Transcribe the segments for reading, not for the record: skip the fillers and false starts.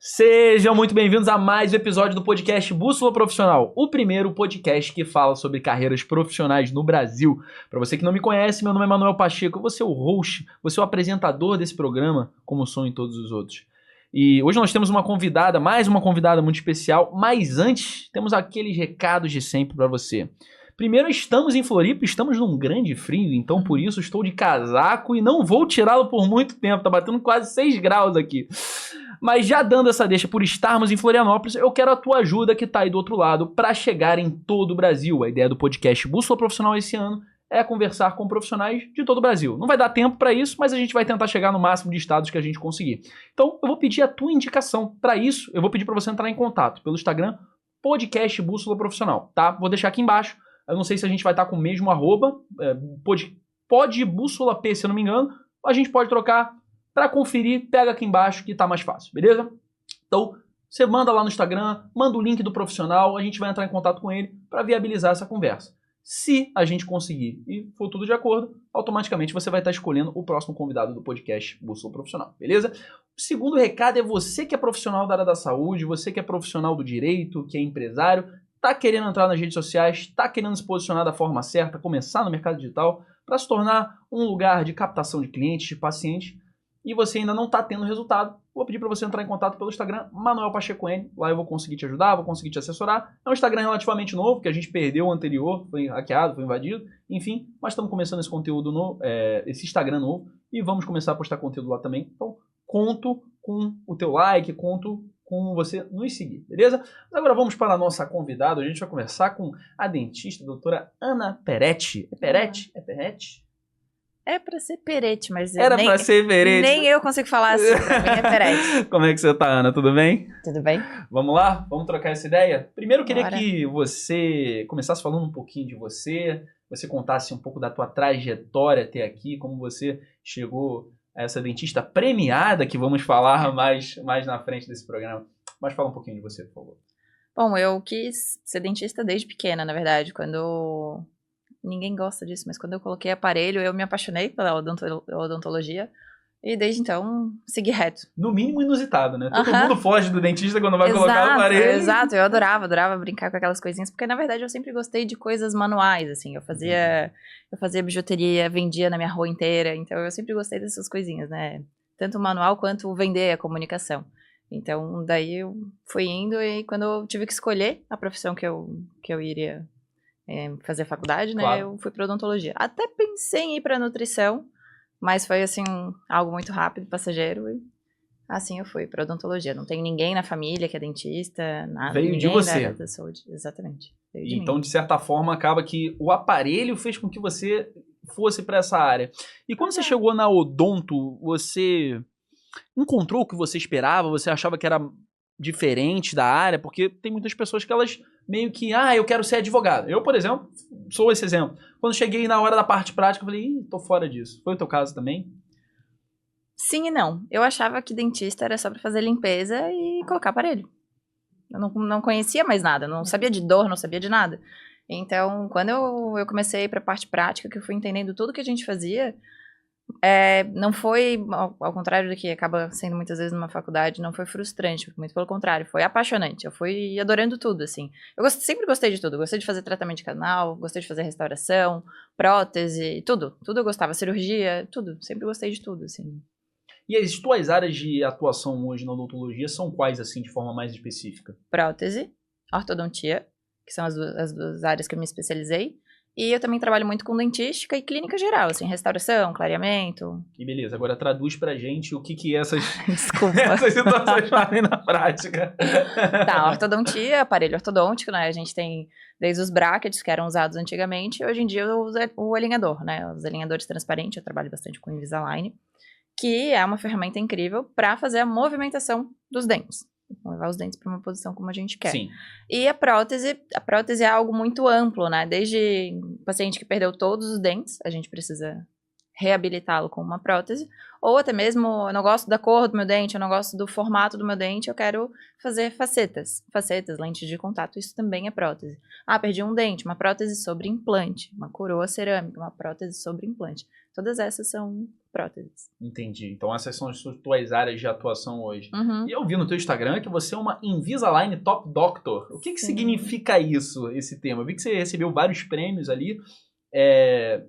Sejam muito bem-vindos a mais um episódio do podcast Bússola Profissional, o primeiro podcast que fala sobre carreiras profissionais no Brasil. Para você que não me conhece, meu nome é Manuel Pacheco, eu vou ser o host, vou ser o apresentador desse programa, como sou em todos os outros. E hoje nós temos uma convidada, mais uma convidada muito especial, mas antes temos aqueles recados de sempre para você. Primeiro, estamos em Floripa, estamos num grande frio, então por isso estou de casaco e não vou tirá-lo por muito tempo, tá batendo quase 6 graus aqui. Mas já dando essa deixa por estarmos em Florianópolis, eu quero a tua ajuda que tá aí do outro lado para chegar em todo o Brasil. A ideia do podcast Bússola Profissional esse ano é conversar com profissionais de todo o Brasil. Não vai dar tempo para isso, mas a gente vai tentar chegar no máximo de estados que a gente conseguir. Então, eu vou pedir a tua indicação. Para isso, eu vou pedir para você entrar em contato pelo Instagram, podcast Bússola Profissional, tá? Vou deixar aqui embaixo. Eu não sei se a gente vai estar com o mesmo arroba, pode Bússola P, se eu não me engano. A gente pode trocar. Para conferir, pega aqui embaixo que tá mais fácil, beleza? Então, você manda lá no Instagram, manda o link do profissional, a gente vai entrar em contato com ele para viabilizar essa conversa. Se a gente conseguir e for tudo de acordo, automaticamente você vai estar escolhendo o próximo convidado do podcast Bússola Profissional, beleza? O segundo recado é você que é profissional da área da saúde, você que é profissional do direito, que é empresário, tá querendo entrar nas redes sociais, tá querendo se posicionar da forma certa, começar no mercado digital, para se tornar um lugar de captação de clientes, de pacientes, e você ainda não está tendo resultado, vou pedir para você entrar em contato pelo Instagram, Manuel Pacheco N. Lá eu vou conseguir te ajudar, vou conseguir te assessorar. É um Instagram relativamente novo, que a gente perdeu o anterior, foi hackeado, foi invadido, enfim, mas estamos começando esse conteúdo novo, esse Instagram novo, e vamos começar a postar conteúdo lá também. Então, conto com o teu like, conto com você nos seguir, beleza? Mas agora vamos para a nossa convidada, a gente vai conversar com a dentista, a doutora Ana Peretti. É Peretti? É Peretti? É pra ser Peretti, mas Era pra ser Peretti. Nem eu consigo falar assim, pra mim é Peretti. Como é que você tá, Ana? Tudo bem? Tudo bem? Vamos lá? Vamos trocar essa ideia? Primeiro eu queria Bora. que você começasse falando um pouquinho de você contasse um pouco da tua trajetória até aqui, como você chegou a essa dentista premiada, que vamos falar mais na frente desse programa. Mas fala um pouquinho de você, por favor. Bom, eu quis ser dentista desde pequena, na verdade, quando... Ninguém gosta disso, mas quando eu coloquei aparelho, eu me apaixonei pela odontologia e desde então segui reto. No mínimo inusitado, né? Todo mundo foge do dentista quando vai colocar o aparelho. Exato, eu adorava brincar com aquelas coisinhas, porque na verdade eu sempre gostei de coisas manuais, assim, eu fazia bijuteria, vendia na minha rua inteira, então eu sempre gostei dessas coisinhas, né? Tanto o manual quanto vender a comunicação. Então daí eu fui indo e quando eu tive que escolher a profissão que eu iria fazer faculdade, né, Claro. eu fui para odontologia. Até pensei em ir para nutrição, mas foi assim, algo muito rápido, passageiro, e assim eu fui para odontologia. Não tem ninguém na família que é dentista, nada. Veio de ninguém você. Da área da saúde. Exatamente. Veio de Então, mim. de certa forma, acaba que o aparelho fez com que você fosse para essa área. E quando você chegou na odonto, você encontrou o que você esperava? Você achava que era diferente da área? Porque tem muitas pessoas que elas meio que, eu quero ser advogado. Eu, por exemplo, sou esse exemplo. Quando cheguei na hora da parte prática, eu falei, tô fora disso. Foi o teu caso também? Sim e não. Eu achava que dentista era só para fazer limpeza e colocar aparelho. Eu não conhecia mais nada, não sabia de dor, não sabia de nada. Então, quando eu comecei para a parte prática, que eu fui entendendo tudo que a gente fazia, não foi, ao contrário do que acaba sendo muitas vezes numa faculdade, não foi frustrante, muito pelo contrário, foi apaixonante, eu fui adorando tudo, assim. Eu sempre gostei de tudo, gostei de fazer tratamento de canal, gostei de fazer restauração, prótese, tudo eu gostava, cirurgia, tudo, sempre gostei de tudo, assim. E as tuas áreas de atuação hoje na odontologia são quais, assim, de forma mais específica? Prótese, ortodontia, que são as duas áreas que eu me especializei. E eu também trabalho muito com dentística e clínica geral, assim, restauração, clareamento. E beleza, agora traduz pra gente o que essas, Desculpa. essas situações fazem na prática. Tá, ortodontia, aparelho ortodôntico, né? A gente tem desde os brackets que eram usados antigamente, e hoje em dia eu uso o alinhador, né? Os alinhadores transparentes, eu trabalho bastante com Invisalign, que é uma ferramenta incrível para fazer a movimentação dos dentes. Levar os dentes para uma posição como a gente quer. Sim. E a prótese é algo muito amplo, né? Desde paciente que perdeu todos os dentes, a gente precisa reabilitá-lo com uma prótese, ou até mesmo, eu não gosto da cor do meu dente, eu não gosto do formato do meu dente, eu quero fazer facetas, lentes de contato, isso também é prótese. Perdi um dente, uma prótese sobre implante, uma coroa cerâmica, uma prótese sobre implante. Todas essas são próteses. Entendi. Então essas são as tuas áreas de atuação hoje. Uhum. E eu vi no teu Instagram que você é uma Invisalign Top Doctor. O que significa isso, esse tema? Eu vi que você recebeu vários prêmios ali.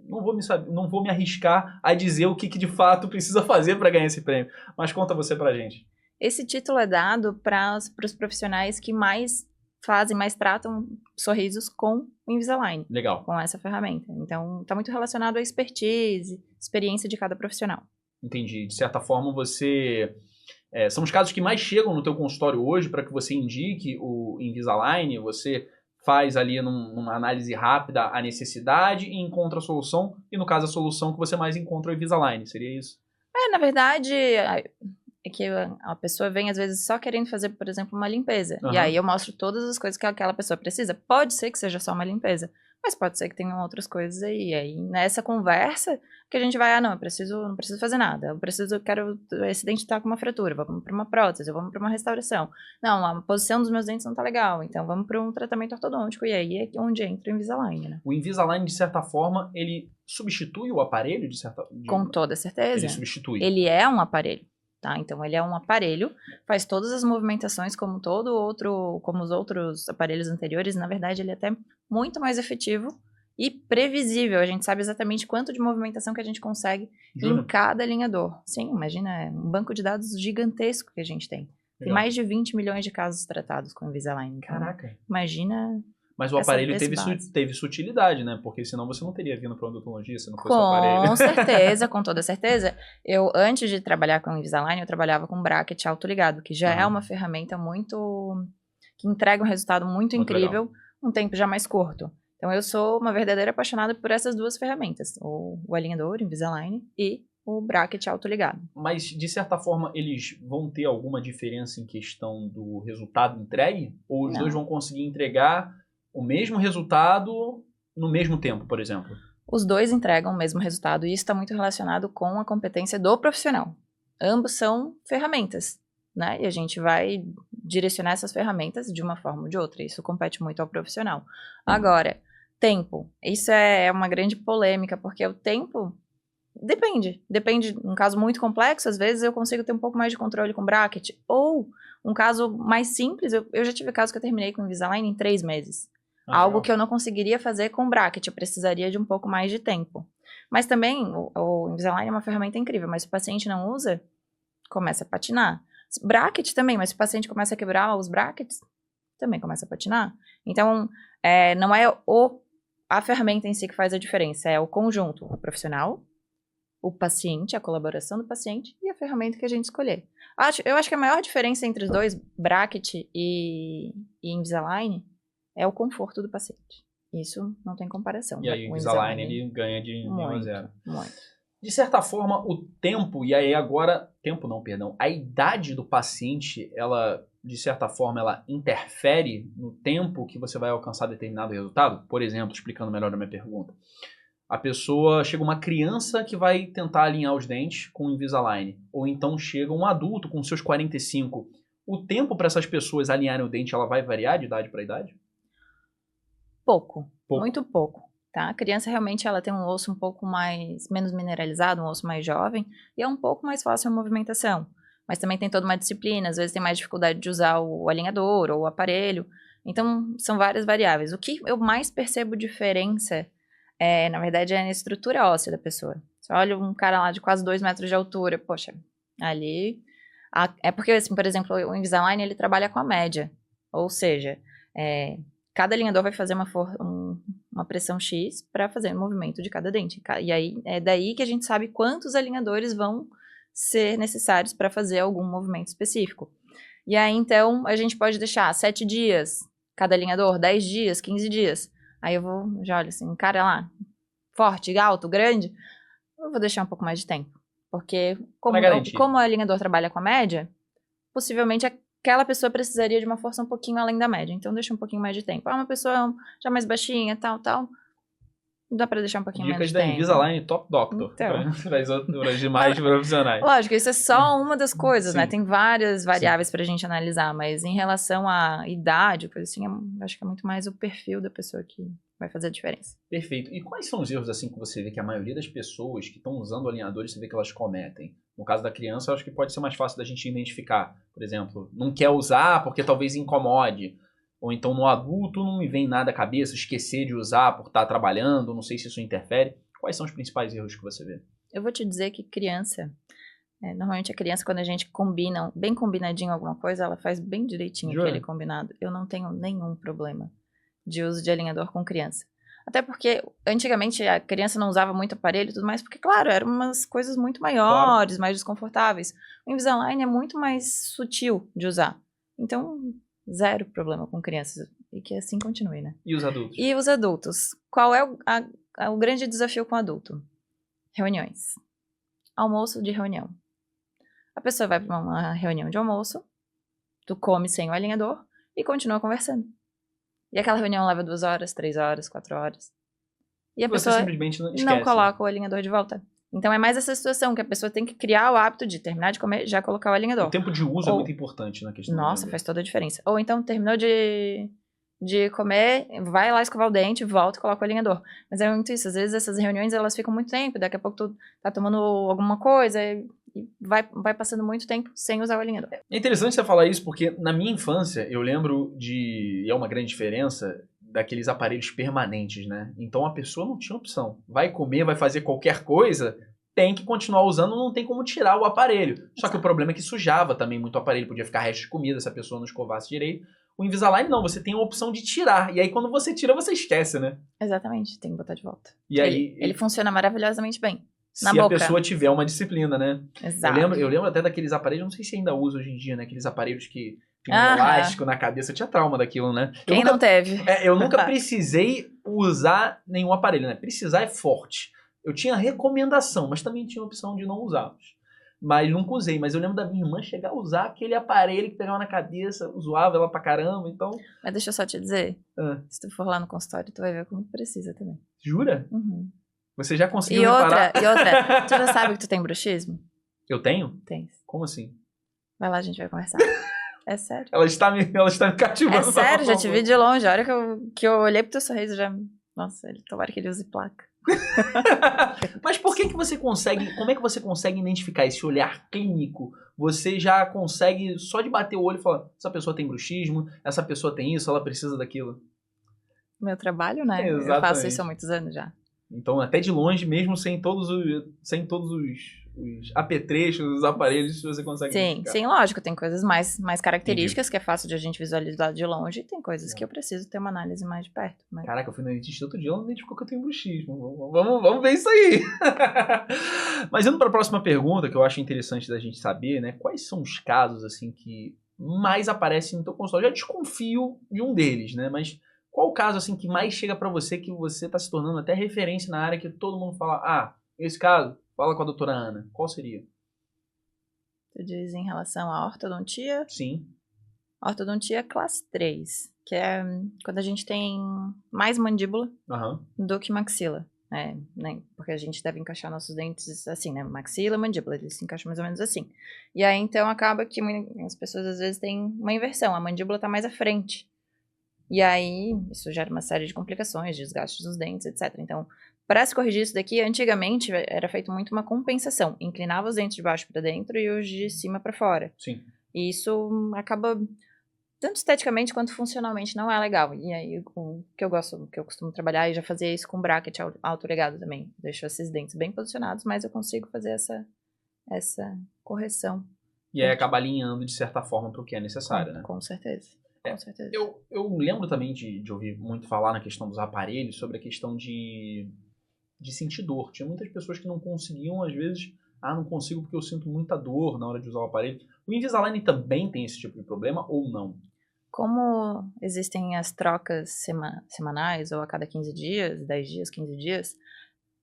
Não vou me arriscar a dizer o que de fato precisa fazer para ganhar esse prêmio. Mas conta você pra gente. Esse título é dado para os profissionais que mais tratam sorrisos com o Invisalign. Legal. Com essa ferramenta. Então, está muito relacionado à expertise, experiência de cada profissional. Entendi. De certa forma, são os casos que mais chegam no teu consultório hoje para que você indique o Invisalign, você faz ali numa análise rápida a necessidade e encontra a solução, e no caso a solução que você mais encontra é o Invisalign, seria isso? Na verdade, é que a pessoa vem às vezes só querendo fazer, por exemplo, uma limpeza. Uhum. E aí eu mostro todas as coisas que aquela pessoa precisa. Pode ser que seja só uma limpeza, mas pode ser que tenham outras coisas aí. E aí nessa conversa que a gente vai, não preciso fazer nada. Esse dente tá com uma fratura, vamos para uma prótese, vamos para uma restauração. Não, a posição dos meus dentes não tá legal, então vamos para um tratamento ortodôntico. E aí é onde entra o Invisalign, né? O Invisalign, de certa forma, ele substitui o aparelho, Com toda certeza. Ele substitui. Ele é um aparelho. Tá? Então, ele é um aparelho, faz todas as movimentações como os outros aparelhos anteriores. Na verdade, ele é até muito mais efetivo e previsível. A gente sabe exatamente quanto de movimentação que a gente consegue em cada alinhador. Sim, imagina, é um banco de dados gigantesco que a gente tem. Tem mais de 20 milhões de casos tratados com Invisalign. Então, caraca! Imagina... Mas o aparelho teve sua utilidade, né? Porque senão você não teria vindo para odontologia se não fosse o aparelho. Com certeza, com toda certeza. Eu, antes de trabalhar com o Invisalign, eu trabalhava com bracket autoligado, que já é uma ferramenta que entrega um resultado muito incrível, legal. Um tempo já mais curto. Então, eu sou uma verdadeira apaixonada por essas duas ferramentas. O alinhador, o Invisalign, e o bracket autoligado. Mas, de certa forma, eles vão ter alguma diferença em questão do resultado entregue? Ou os dois vão conseguir entregar o mesmo resultado no mesmo tempo, por exemplo? Os dois entregam o mesmo resultado e isso está muito relacionado com a competência do profissional. Ambos são ferramentas, né? E a gente vai direcionar essas ferramentas de uma forma ou de outra. Isso compete muito ao profissional. Agora, tempo. Isso é uma grande polêmica, porque o tempo depende. Depende, um caso muito complexo, às vezes eu consigo ter um pouco mais de controle com bracket. Ou um caso mais simples, eu já tive casos que eu terminei com o Invisalign em 3 meses. Algo que eu não conseguiria fazer com bracket, eu precisaria de um pouco mais de tempo. Mas também, o Invisalign é uma ferramenta incrível, mas se o paciente não usa, começa a patinar. Bracket também, mas se o paciente começa a quebrar os brackets, também começa a patinar. Então, não é a ferramenta em si que faz a diferença, é o conjunto, o profissional, o paciente, a colaboração do paciente e a ferramenta que a gente escolher. Eu acho que a maior diferença entre os dois, bracket e Invisalign, é o conforto do paciente. Isso não tem comparação. E aí o Invisalign ele ganha de 1 a 0. Muito. De certa forma, o tempo, e aí agora... Tempo não, perdão. A idade do paciente, ela, de certa forma, ela interfere no tempo que você vai alcançar determinado resultado? Por exemplo, explicando melhor a minha pergunta. A pessoa... Chega uma criança que vai tentar alinhar os dentes com o Invisalign. Ou então chega um adulto com seus 45. O tempo para essas pessoas alinharem o dente, ela vai variar de idade para idade? Pouco, muito pouco, tá? A criança realmente ela tem um osso um pouco menos mineralizado, um osso mais jovem, e é um pouco mais fácil a movimentação. Mas também tem toda uma disciplina, às vezes tem mais dificuldade de usar o alinhador ou o aparelho. Então, são várias variáveis. O que eu mais percebo diferença, na verdade, é na estrutura óssea da pessoa. Você olha um cara lá de quase 2 metros de altura, poxa, ali... É porque, assim, por exemplo, o Invisalign, ele trabalha com a média. Ou seja, cada alinhador vai fazer uma pressão X para fazer o movimento de cada dente. E aí, é daí que a gente sabe quantos alinhadores vão ser necessários para fazer algum movimento específico. E aí, então, a gente pode deixar 7 dias cada alinhador, 10 dias, 15 dias. Aí eu já olho assim, um cara lá, forte, alto, grande, eu vou deixar um pouco mais de tempo. Porque como o alinhador trabalha com a média, possivelmente aquela pessoa precisaria de uma força um pouquinho além da média. Então, deixa um pouquinho mais de tempo. Uma pessoa já mais baixinha, tal, dá pra deixar um pouquinho menos de tempo. Dicas da Invisalign Top Doctor. Então. Para os demais profissionais. Lógico, isso é só uma das coisas, né? Tem várias variáveis pra gente analisar, mas em relação à idade, coisa assim, acho que é muito mais o perfil da pessoa que vai fazer a diferença. Perfeito. E quais são os erros, assim, que você vê que a maioria das pessoas que estão usando alinhadores, você vê que elas cometem? No caso da criança, eu acho que pode ser mais fácil da gente identificar. Por exemplo, não quer usar porque talvez incomode. Ou então no adulto não me vem nada à cabeça, esquecer de usar por estar trabalhando, não sei se isso interfere. Quais são os principais erros que você vê? Eu vou te dizer que criança, normalmente a criança, quando a gente combina, bem combinadinho alguma coisa, ela faz bem direitinho Jura? aquele combinado. Eu não tenho nenhum problema de uso de alinhador com criança. Até porque, antigamente, a criança não usava muito aparelho e tudo mais, porque, claro, eram umas coisas muito maiores, mais desconfortáveis. O Invisalign é muito mais sutil de usar. Então, zero problema com crianças. E que assim continue, né? E os adultos? E os adultos? Qual é o grande desafio com o adulto? Reuniões. Almoço de reunião. A pessoa vai para uma reunião de almoço, tu come sem o alinhador e continua conversando. E aquela reunião leva 2 horas, 3 horas, 4 horas. E a Você pessoa simplesmente não esquece. não coloca o alinhador de volta. Então é mais essa situação que a pessoa tem que criar o hábito de terminar de comer, já colocar o alinhador. O tempo de uso é muito importante na questão. Nossa, faz toda a diferença. Ou então terminou de comer, vai lá escovar o dente, volta e coloca o alinhador. Mas é muito isso, às vezes essas reuniões elas ficam muito tempo, daqui a pouco tu tá tomando alguma coisa e vai passando muito tempo sem usar o alinhador. É interessante você falar isso porque na minha infância eu lembro e é uma grande diferença, daqueles aparelhos permanentes, né? Então a pessoa não tinha opção. Vai comer, vai fazer qualquer coisa, tem que continuar usando, não tem como tirar o aparelho. Só que o problema é que sujava também muito o aparelho, podia ficar resto de comida se a pessoa não escovasse direito. O Invisalign não, você tem a opção de tirar. E aí quando você tira, você esquece, né? Exatamente, tem que botar de volta. E aí, ele funciona maravilhosamente bem. Se na a boca. pessoa tiver uma disciplina, né? Exato. Eu lembro até daqueles aparelhos, não sei se ainda usa hoje em dia, né? Aqueles aparelhos que tem um Aham. elástico na cabeça. Eu tinha trauma daquilo, né? Quem não teve? Eu nunca precisei usar nenhum aparelho, né? Precisar é forte. Eu tinha recomendação, mas também tinha a opção de não usá-los. Mas nunca usei. Mas eu lembro da minha irmã chegar a usar aquele aparelho que pegava na cabeça, zoava ela pra caramba, então... Mas deixa eu só te dizer, Ah, se tu for lá no consultório, tu vai ver como precisa também. jura? Uhum. Você já conseguiu E reparar? outra, tu já sabe que tu tem bruxismo? Eu tenho? Tens. Como assim? Vai lá, a gente vai conversar. É sério. Ela está me cativando. É sério, já te vi de longe. A hora que eu olhei pro teu sorriso, já... Nossa, tomara que ele use placa. Mas por que você consegue... Como é que você consegue identificar esse olhar clínico? Você já consegue, só de bater o olho e falar, essa pessoa tem bruxismo, essa pessoa tem isso, ela precisa daquilo. Meu trabalho, né? Exatamente. Eu faço isso há muitos anos já. Então, até de longe, mesmo sem todos os apetrechos, os aparelhos, você consegue Sim, identificar. sim, lógico. Tem coisas mais características que é fácil de a gente visualizar de longe. E tem coisas que eu preciso ter uma análise mais de perto. Mas... Caraca, eu fui na dentista outro dia, ela não identificou que eu tenho bruxismo. Vamos ver isso aí. Mas indo para a próxima pergunta, que eu acho interessante da gente saber, né? Quais são os casos, assim, que mais aparecem no teu consultório? Eu já desconfio de um deles, né? Mas qual o caso, assim, que mais chega para você, que você está se tornando até referência na área, que todo mundo fala, esse caso, fala com a doutora Ana. Qual seria? Tu diz em relação à ortodontia? Sim. Ortodontia classe 3, que é quando a gente tem mais mandíbula do que maxila. Né? Porque a gente deve encaixar nossos dentes assim, né? Maxila, mandíbula, eles se encaixam mais ou menos assim. E aí, então, acaba que as pessoas às vezes têm uma inversão. A mandíbula tá mais à frente. E aí, isso gera uma série de complicações, desgastes dos dentes, etc. Então, para se corrigir isso daqui, antigamente era feito muito uma compensação. Inclinava os dentes de baixo para dentro e os de cima para fora. Sim. E isso acaba, tanto esteticamente quanto funcionalmente, não é legal. E aí, o que eu costumo trabalhar, e já fazia isso com bracket autolegado também. Deixo esses dentes bem posicionados, mas eu consigo fazer essa correção. E aí acaba alinhando, de certa forma, para o que é necessário, né? Com certeza. Com certeza. Eu lembro também de ouvir muito falar na questão dos aparelhos, sobre a questão de sentir dor. Tinha muitas pessoas que não conseguiam, às vezes, não consigo porque eu sinto muita dor na hora de usar o aparelho. O Invisalign também tem esse tipo de problema ou não? Como existem as trocas semanais ou a cada 15 dias, 10 dias, 15 dias,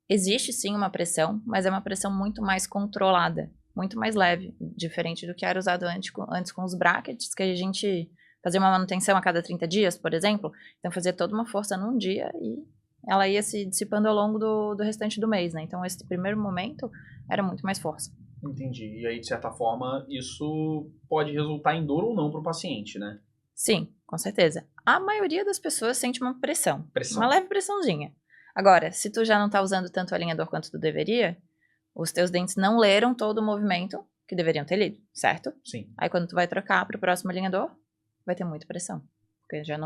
existe sim uma pressão, mas é uma pressão muito mais controlada, muito mais leve, diferente do que era usado antes com os brackets, que a gente fazia uma manutenção a cada 30 dias, por exemplo. Então fazia toda uma força num dia e ela ia se dissipando ao longo do restante do mês, né? Então esse primeiro momento era muito mais força. Entendi. E aí, de certa forma, isso pode resultar em dor ou não para o paciente, né? Sim, com certeza. A maioria das pessoas sente uma pressão. Pressão. Uma leve pressãozinha. Agora, se tu já não tá usando tanto o alinhador quanto tu deveria, os teus dentes não leram todo o movimento que deveriam ter lido, certo? Sim. Aí quando tu vai trocar pro próximo alinhador, vai ter muita pressão. Porque já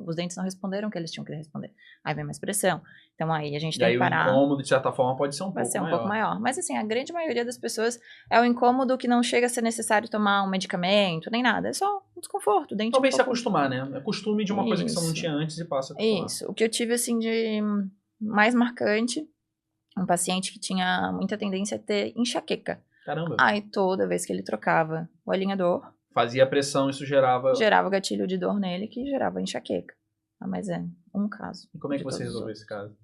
os dentes não responderam o que eles tinham que responder. Aí vem mais pressão. Então aí a gente tem que parar. E aí o incômodo, de certa forma, pode ser um Vai pouco ser um maior. pouco maior. Mas assim, a grande maioria das pessoas é o incômodo que não chega a ser necessário tomar um medicamento, nem nada. É só um desconforto. O dente Talvez um se pouco... acostumar, né? É costume de uma coisa que você não Isso. tinha antes e passa a acostumar. Isso. O que eu tive, assim, de mais marcante, um paciente que tinha muita tendência a ter enxaqueca. Caramba. Aí toda vez que ele trocava o alinhador, Fazia pressão, isso gerava... gerava gatilho de dor nele que gerava enxaqueca. Ah, mas é um caso. E como é que de você todos os resolveu esse caso?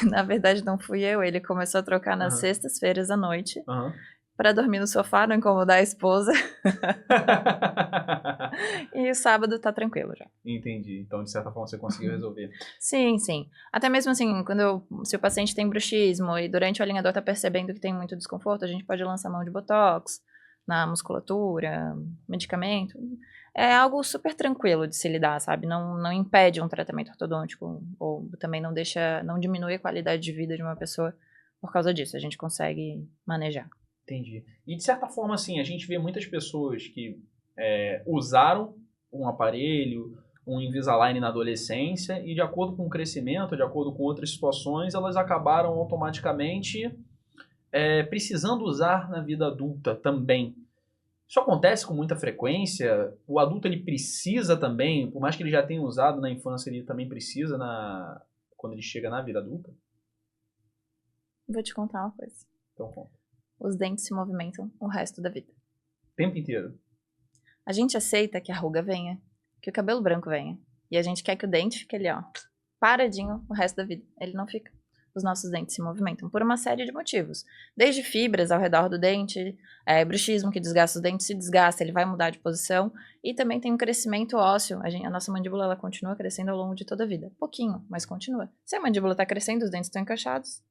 Na verdade, não fui eu. Ele começou a trocar nas Aham. sextas-feiras à noite Aham. pra dormir no sofá, não incomodar a esposa. E o sábado tá tranquilo já. Entendi. Então, de certa forma, você conseguiu resolver. Sim, sim. Até mesmo assim, se o paciente tem bruxismo e durante o alinhador tá percebendo que tem muito desconforto, a gente pode lançar mão de botox na musculatura, medicamento. É algo super tranquilo de se lidar, sabe? Não impede um tratamento ortodôntico ou também não diminui a qualidade de vida de uma pessoa por causa disso. A gente consegue manejar. Entendi. E, de certa forma, assim, a gente vê muitas pessoas que usaram um aparelho, um Invisalign na adolescência e, de acordo com o crescimento, de acordo com outras situações, elas acabaram automaticamente precisando usar na vida adulta também. Isso acontece com muita frequência? O adulto, ele precisa também, por mais que ele já tenha usado na infância, ele também precisa quando ele chega na vida adulta? Vou te contar uma coisa. Então, conta. Os dentes se movimentam o resto da vida. O tempo inteiro. A gente aceita que a ruga venha, que o cabelo branco venha. E a gente quer que o dente fique ali, ó, paradinho o resto da vida. Ele não fica. Os nossos dentes se movimentam por uma série de motivos. Desde fibras ao redor do dente, bruxismo que desgasta os dentes, se desgasta, ele vai mudar de posição. E também tem um crescimento ósseo. A nossa mandíbula, ela continua crescendo ao longo de toda a vida. Pouquinho, mas continua. Se a mandíbula está crescendo, os dentes estão encaixados,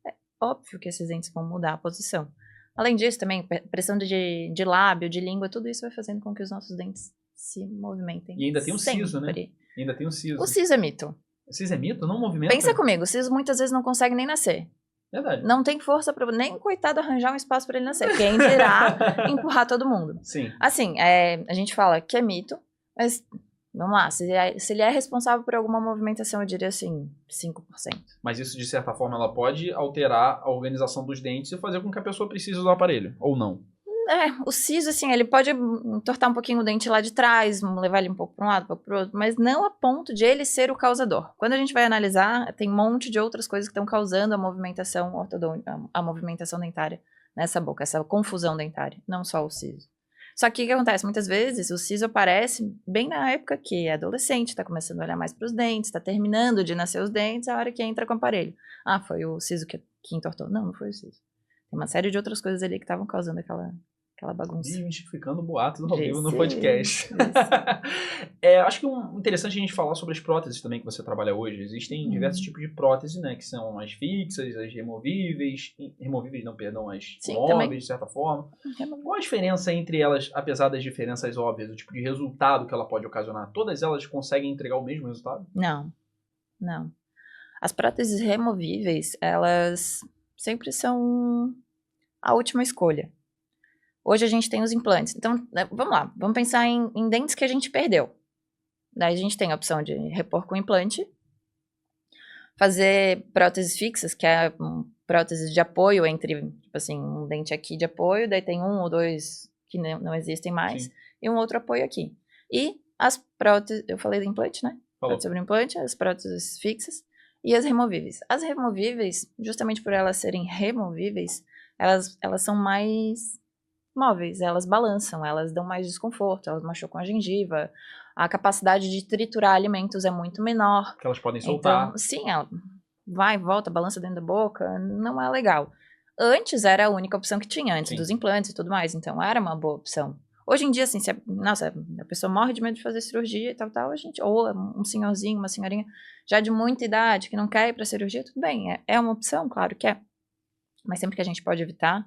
é óbvio que esses dentes vão mudar a posição. Além disso, também, pressão de lábio, de língua, tudo isso vai fazendo com que os nossos dentes se movimentem. E ainda tem o siso, né? sempre. Ainda tem o siso. O siso é mito. O siso é mito? Não movimenta? Pensa comigo, o siso muitas vezes não consegue nem nascer. Verdade. Não tem força para nem o coitado arranjar um espaço para ele nascer. Quem dirá empurrar todo mundo. Sim. Assim, a gente fala que é mito, mas vamos lá, se ele é responsável por alguma movimentação, eu diria assim, 5%. Mas isso, de certa forma, ela pode alterar a organização dos dentes e fazer com que a pessoa precise do aparelho, ou não? O siso, assim, ele pode entortar um pouquinho o dente lá de trás, levar ele um pouco para um lado, um pouco para o outro, mas não a ponto de ele ser o causador. Quando a gente vai analisar, tem um monte de outras coisas que estão causando a movimentação ortodôntica, a movimentação dentária nessa boca, essa confusão dentária, não só o siso. Só que o que acontece? Muitas vezes o siso aparece bem na época que é adolescente, está começando a olhar mais para os dentes, está terminando de nascer os dentes, é a hora que entra com o aparelho. Ah, foi o siso que entortou. Não foi o siso. Tem uma série de outras coisas ali que estavam causando aquela bagunça. Desmistificando boatos ao vivo no podcast. Acho que interessante a gente falar sobre as próteses também que você trabalha hoje. Existem diversos tipos de prótese, né? Que são as fixas, as removíveis. Removíveis não, perdão, as móveis, também. de certa forma. Qual a diferença entre elas, apesar das diferenças óbvias, o tipo de resultado que ela pode ocasionar? Todas elas conseguem entregar o mesmo resultado? Não. As próteses removíveis, elas sempre são a última escolha. Hoje a gente tem os implantes. Então, vamos lá. Vamos pensar em dentes que a gente perdeu. Daí a gente tem a opção de repor com implante. Fazer próteses fixas, que é próteses de apoio entre, tipo assim, um dente aqui de apoio, daí tem um ou dois que não existem mais, Sim. e um outro apoio aqui. E as próteses, eu falei do implante, né? Falou. Prótese sobre implante, as próteses fixas e as removíveis. As removíveis, justamente por elas serem removíveis, elas são mais móveis, elas balançam, elas dão mais desconforto, elas machucam a gengiva, a capacidade de triturar alimentos é muito menor. Que elas podem soltar. Então, sim, ela vai, volta, balança dentro da boca, não é legal. Antes era a única opção que tinha, antes dos implantes e tudo mais, então era uma boa opção. Hoje em dia, assim, a pessoa morre de medo de fazer cirurgia e tal, ou um senhorzinho, uma senhorinha já de muita idade que não quer ir para cirurgia, tudo bem, é uma opção, claro que é. Mas sempre que a gente pode evitar,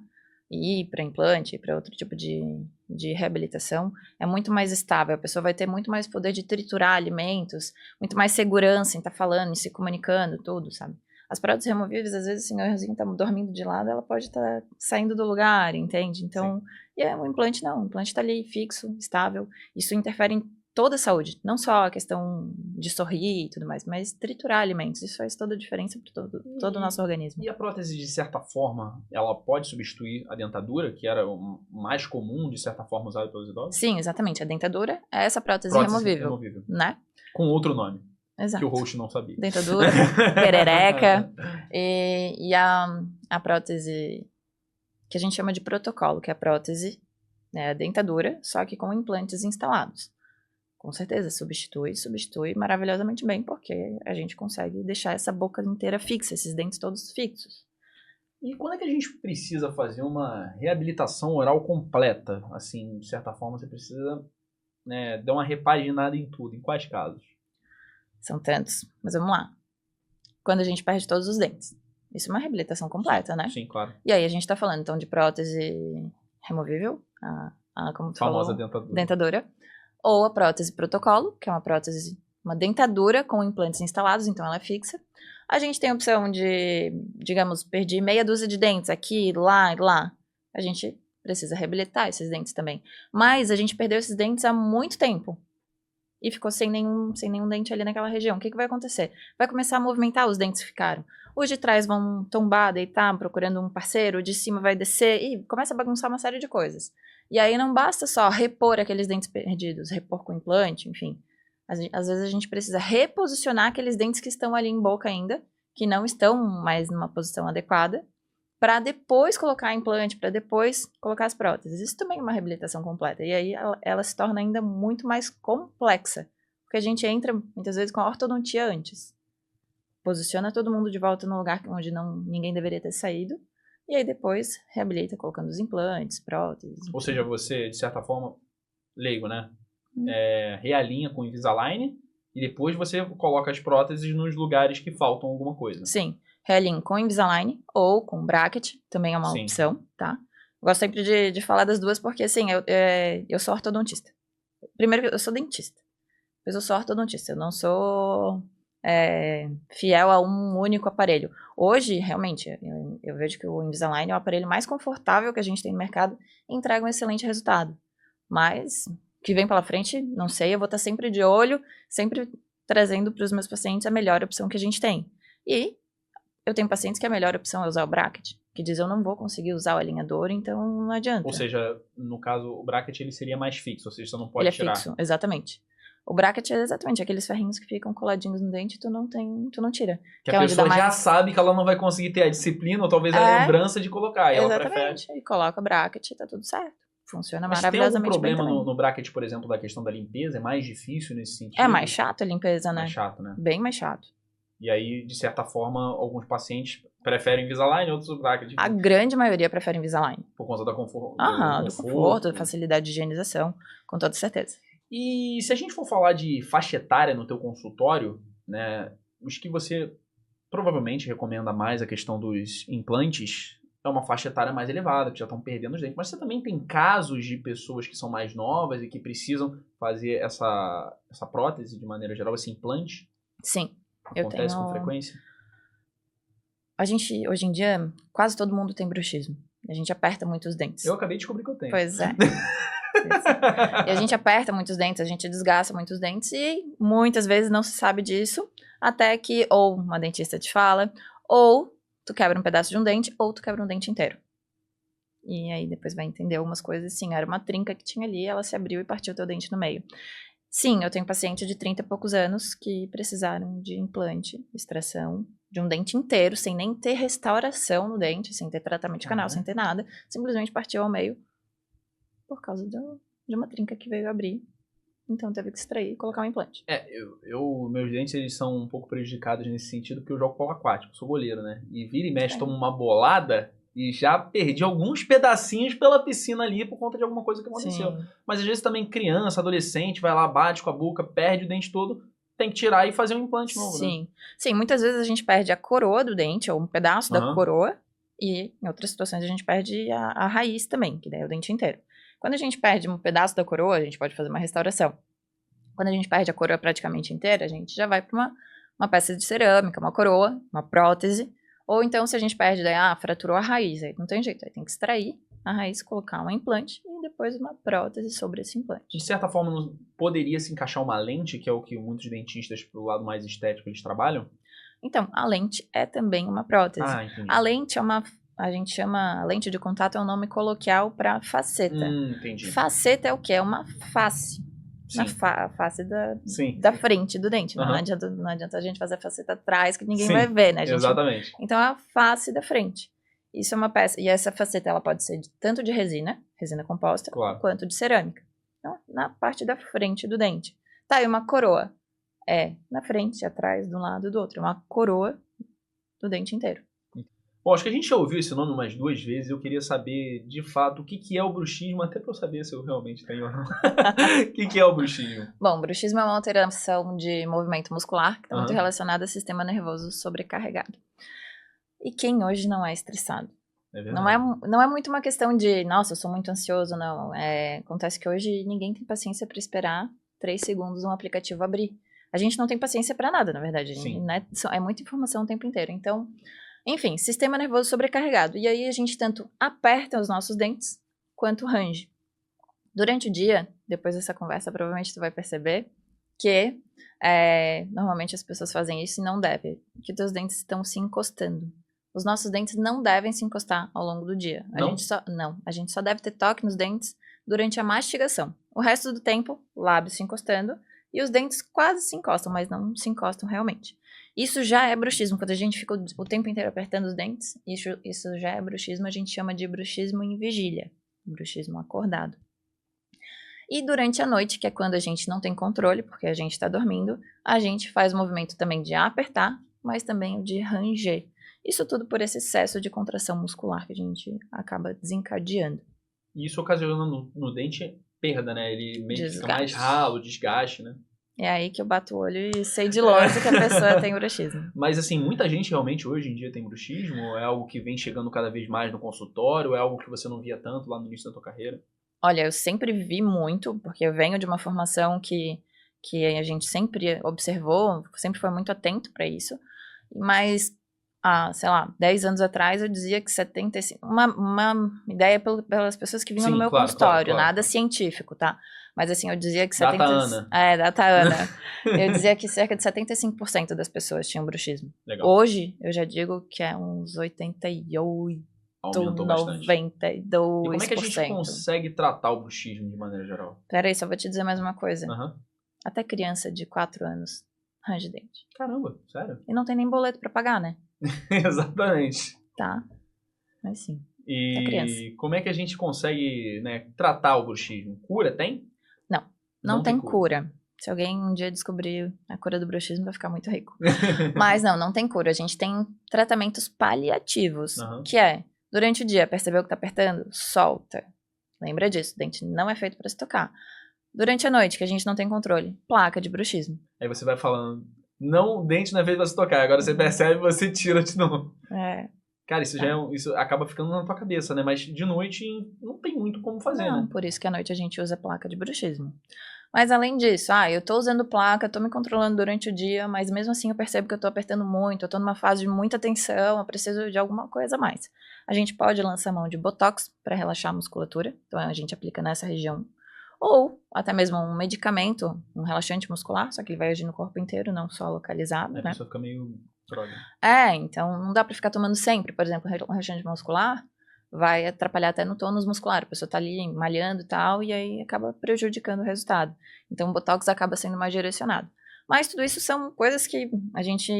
ir para implante, para outro tipo de de reabilitação é muito mais estável. A pessoa vai ter muito mais poder de triturar alimentos, muito mais segurança em estar falando, em se comunicando, tudo, sabe? As próteses removíveis, às vezes o senhorzinho tá dormindo de lado, ela pode estar saindo do lugar, entende? Então, o implante não. O implante tá ali fixo, estável. Isso interfere em toda a saúde. Não só a questão de sorrir e tudo mais, mas triturar alimentos. Isso faz toda a diferença para todo o nosso organismo. E a prótese, de certa forma, ela pode substituir a dentadura, que era o mais comum, de certa forma, usada pelos idosos? Sim, exatamente. A dentadura é essa prótese removível, né? Com outro nome. Exato. Que o host não sabia. Dentadura, perereca. E a prótese que a gente chama de protocolo, que é a prótese, né, a dentadura, só que com implantes instalados. Com certeza, substitui maravilhosamente bem, porque a gente consegue deixar essa boca inteira fixa, esses dentes todos fixos. E quando é que a gente precisa fazer uma reabilitação oral completa? Assim, de certa forma, você precisa, né, dar uma repaginada em tudo. Em quais casos? São tantos, mas vamos lá. Quando a gente perde todos os dentes. Isso é uma reabilitação completa, né? Sim, claro. E aí a gente tá falando, então, de prótese removível, como tu famosa falou, dentadura. Ou a prótese protocolo, que é uma dentadura com implantes instalados, então ela é fixa. A gente tem a opção de, digamos, perdi meia dúzia de dentes aqui, lá e lá. A gente precisa reabilitar esses dentes também. Mas a gente perdeu esses dentes há muito tempo. E ficou sem nenhum dente ali naquela região. O que vai acontecer? Vai começar a movimentar os dentes que ficaram. Os de trás vão tombar, deitar, procurando um parceiro. O de cima vai descer e começa a bagunçar uma série de coisas. E aí não basta só repor aqueles dentes perdidos, repor com implante, enfim. Às vezes a gente precisa reposicionar aqueles dentes que estão ali em boca ainda, que não estão mais numa posição adequada, para depois colocar implante, para depois colocar as próteses. Isso também é uma reabilitação completa. E aí ela se torna ainda muito mais complexa, porque a gente entra muitas vezes com a ortodontia antes. Posiciona todo mundo de volta no lugar onde ninguém deveria ter saído, e aí depois reabilita colocando os implantes, próteses. Ou seja, você, de certa forma, leigo, né? Realinha com Invisalign e depois você coloca as próteses nos lugares que faltam alguma coisa. Sim. Realinho com Invisalign ou com bracket, também é uma opção, tá? Gosto sempre de falar das duas porque, assim, eu sou ortodontista. Primeiro, eu sou dentista. Depois eu sou ortodontista. Eu não sou fiel a um único aparelho. Hoje, realmente, eu vejo que o Invisalign é o aparelho mais confortável que a gente tem no mercado e entrega um excelente resultado. Mas, o que vem pela frente, não sei, eu vou estar sempre de olho, sempre trazendo para os meus pacientes a melhor opção que a gente tem. E eu tenho pacientes que a melhor opção é usar o bracket, que diz eu não vou conseguir usar o alinhador, então não adianta. Ou seja, no caso, o bracket ele seria mais fixo, ou seja, você não pode tirar. Ele é fixo, exatamente. O bracket é exatamente aqueles ferrinhos que ficam coladinhos no dente e tu não tira. Que a pessoa já sabe que ela não vai conseguir ter a disciplina ou talvez a lembrança de colocar. E exatamente. Ela prefere. E coloca bracket e tá tudo certo. Funciona Mas maravilhosamente bem. Tem algum problema no bracket, por exemplo, da questão da limpeza? É mais difícil nesse sentido? É mais chato a limpeza, né? Mais chato, né? Bem mais chato. E aí, de certa forma, alguns pacientes preferem Invisalign, outros o bracket. A grande maioria prefere Invisalign. Por conta do conforto. Do conforto, da facilidade de higienização, com toda certeza. E se a gente for falar de faixa etária no teu consultório, né, os que você provavelmente recomenda mais a questão dos implantes é uma faixa etária mais elevada, que já estão perdendo os dentes. Mas você também tem casos de pessoas que são mais novas e que precisam fazer essa prótese de maneira geral, esse implante? Sim. Acontece com frequência? A gente, hoje em dia, quase todo mundo tem bruxismo. A gente aperta muito os dentes. Eu acabei de descobrir que eu tenho. Pois é. E a gente aperta muitos dentes, a gente desgasta muitos dentes e muitas vezes não se sabe disso, até que ou uma dentista te fala, ou tu quebra um pedaço de um dente, ou tu quebra um dente inteiro. E aí depois vai entender algumas coisas, sim, era uma trinca que tinha ali, ela se abriu e partiu o teu dente no meio. Sim, eu tenho paciente de 30 e poucos anos que precisaram de implante, extração de um dente inteiro, sem nem ter restauração no dente, sem ter tratamento de canal, sem ter nada, simplesmente partiu ao meio por causa de uma trinca que veio abrir. Então teve que extrair e colocar um implante. Meus dentes eles são um pouco prejudicados nesse sentido porque eu jogo polo aquático, sou goleiro, né? E vira e mexe, tomo uma bolada e já perdi alguns pedacinhos pela piscina ali por conta de alguma coisa que aconteceu. Sim. Mas às vezes também criança, adolescente, vai lá, bate com a boca, perde o dente todo, tem que tirar e fazer um implante novo, sim. Né? Sim, muitas vezes a gente perde a coroa do dente, ou um pedaço da coroa, e em outras situações a gente perde a raiz também, que daí é o dente inteiro. Quando a gente perde um pedaço da coroa, a gente pode fazer uma restauração. Quando a gente perde a coroa praticamente inteira, a gente já vai para uma peça de cerâmica, uma coroa, uma prótese. Ou então, se a gente perde, daí, fraturou a raiz, aí não tem jeito, aí tem que extrair a raiz, colocar um implante e depois uma prótese sobre esse implante. De certa forma, não poderia se encaixar uma lente, que é o que muitos dentistas, pro lado mais estético, eles trabalham? Então, a lente é também uma prótese. Entendi. A lente a gente chama, lente de contato é um nome coloquial para faceta. Entendi. Faceta é o quê? É uma face. Sim. Na face Sim. da frente do dente. Uhum. Não adianta a gente fazer a faceta atrás que ninguém Sim, vai ver, né? Exatamente. Então, é a face da frente. Isso é uma peça. E essa faceta, ela pode ser tanto de resina composta, Claro. quanto de cerâmica. Então, na parte da frente do dente. Tá, e uma coroa? É na frente, atrás, de um lado e do outro. É uma coroa do dente inteiro. Bom, acho que a gente já ouviu esse nome umas 2 vezes. Eu queria saber, de fato, o que é o bruxismo, até para eu saber se eu realmente tenho ou não. O que é o bruxismo? Bom, o bruxismo é uma alteração de movimento muscular que está muito Uhum. relacionado ao sistema nervoso sobrecarregado. E quem hoje não é estressado? É verdade. Não é muito uma questão de, nossa, eu sou muito ansioso, não. Acontece que hoje ninguém tem paciência para esperar 3 segundos um aplicativo abrir. A gente não tem paciência para nada, na verdade. Sim. Né? É muita informação o tempo inteiro. Então, enfim, sistema nervoso sobrecarregado. E aí a gente tanto aperta os nossos dentes, quanto range. Durante o dia, depois dessa conversa, provavelmente tu vai perceber que normalmente as pessoas fazem isso e não devem. Que teus dentes estão se encostando. Os nossos dentes não devem se encostar ao longo do dia. A gente só deve ter toque nos dentes durante a mastigação. O resto do tempo, lábios se encostando e os dentes quase se encostam, mas não se encostam realmente. Isso já é bruxismo. Quando a gente fica o tempo inteiro apertando os dentes, isso já é bruxismo. A gente chama de bruxismo em vigília. Bruxismo acordado. E durante a noite, que é quando a gente não tem controle, porque a gente está dormindo, a gente faz o movimento também de apertar, mas também o de ranger. Isso tudo por esse excesso de contração muscular que a gente acaba desencadeando. E isso ocasiona no dente perda, né? Ele meio que fica mais Desgaste. ralo, desgaste, né? É aí que eu bato o olho e sei de longe que a pessoa tem bruxismo. Mas assim, muita gente realmente hoje em dia tem bruxismo? Ou é algo que vem chegando cada vez mais no consultório? Ou é algo que você não via tanto lá no início da tua carreira? Olha, eu sempre vi muito, porque eu venho de uma formação que a gente sempre observou, sempre foi muito atento para isso. Mas, sei lá, 10 anos atrás eu dizia que 75... Uma ideia pelas pessoas que vinham no meu consultório, claro. nada científico, tá? Mas assim, eu dizia que Data Ana. Data Ana. Eu dizia que cerca de 75% das pessoas tinham bruxismo. Legal. Hoje, eu já digo que é uns 88%. Aumentou bastante. 92%. E como é que a gente consegue tratar o bruxismo de maneira geral? Peraí, só vou te dizer mais uma coisa. Uhum. Até criança de 4 anos range dente. Caramba, sério? E não tem nem boleto pra pagar, né? Exatamente. Tá. Mas sim. E criança. como é que a gente consegue, né, tratar o bruxismo? Cura tem? Não tem cura. Se alguém um dia descobrir a cura do bruxismo, vai ficar muito rico. Mas não tem cura. A gente tem tratamentos paliativos, que é, durante o dia, percebeu que tá apertando? Solta. Lembra disso, o dente não é feito para se tocar. Durante a noite, que a gente não tem controle, placa de bruxismo. Aí você vai falando, não, o dente não é feito pra se tocar. Agora você percebe e você tira de novo. Cara, isso já isso acaba ficando na tua cabeça, né? Mas de noite não tem muito como fazer, né? Por isso que à noite a gente usa placa de bruxismo. Mas além disso, eu tô usando placa, tô me controlando durante o dia, mas mesmo assim eu percebo que eu tô apertando muito, eu tô numa fase de muita tensão, eu preciso de alguma coisa a mais. A gente pode lançar mão de botox para relaxar a musculatura, então a gente aplica nessa região. Ou até mesmo um medicamento, um relaxante muscular, só que ele vai agir no corpo inteiro, não só localizado, né? A pessoa fica meio droga. Então não dá pra ficar tomando sempre. Por exemplo, um relaxante muscular vai atrapalhar até no tônus muscular. A pessoa tá ali malhando e tal, e aí acaba prejudicando o resultado. Então o botox acaba sendo mais direcionado. Mas tudo isso são coisas que a gente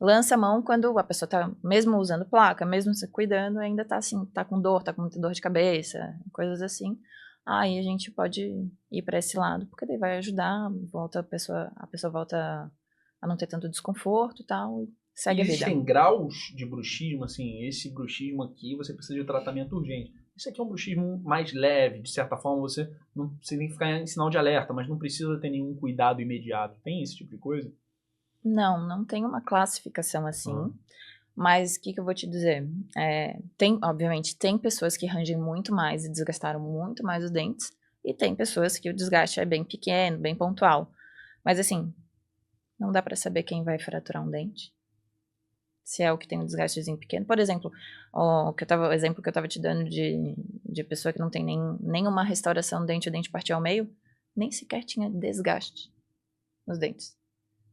lança a mão quando a pessoa tá mesmo usando placa, mesmo se cuidando, ainda tá assim, tá com dor, tá com muita dor de cabeça, coisas assim. Aí a gente pode ir para esse lado, porque daí vai ajudar, a pessoa volta a não ter tanto desconforto e tal, e segue a vida. Existem graus de bruxismo, assim, esse bruxismo aqui você precisa de tratamento urgente. Isso aqui é um bruxismo mais leve, de certa forma você tem que ficar em sinal de alerta, mas não precisa ter nenhum cuidado imediato. Tem esse tipo de coisa? Não tem uma classificação assim. Mas o que eu vou te dizer? Obviamente, tem pessoas que rangem muito mais e desgastaram muito mais os dentes. E tem pessoas que o desgaste é bem pequeno, bem pontual. Mas assim, não dá pra saber quem vai fraturar um dente. Se é o que tem um desgastezinho pequeno. Por exemplo, o exemplo que eu tava te dando de pessoa que não tem nenhuma restauração do dente, o dente partiu ao meio, nem sequer tinha desgaste nos dentes.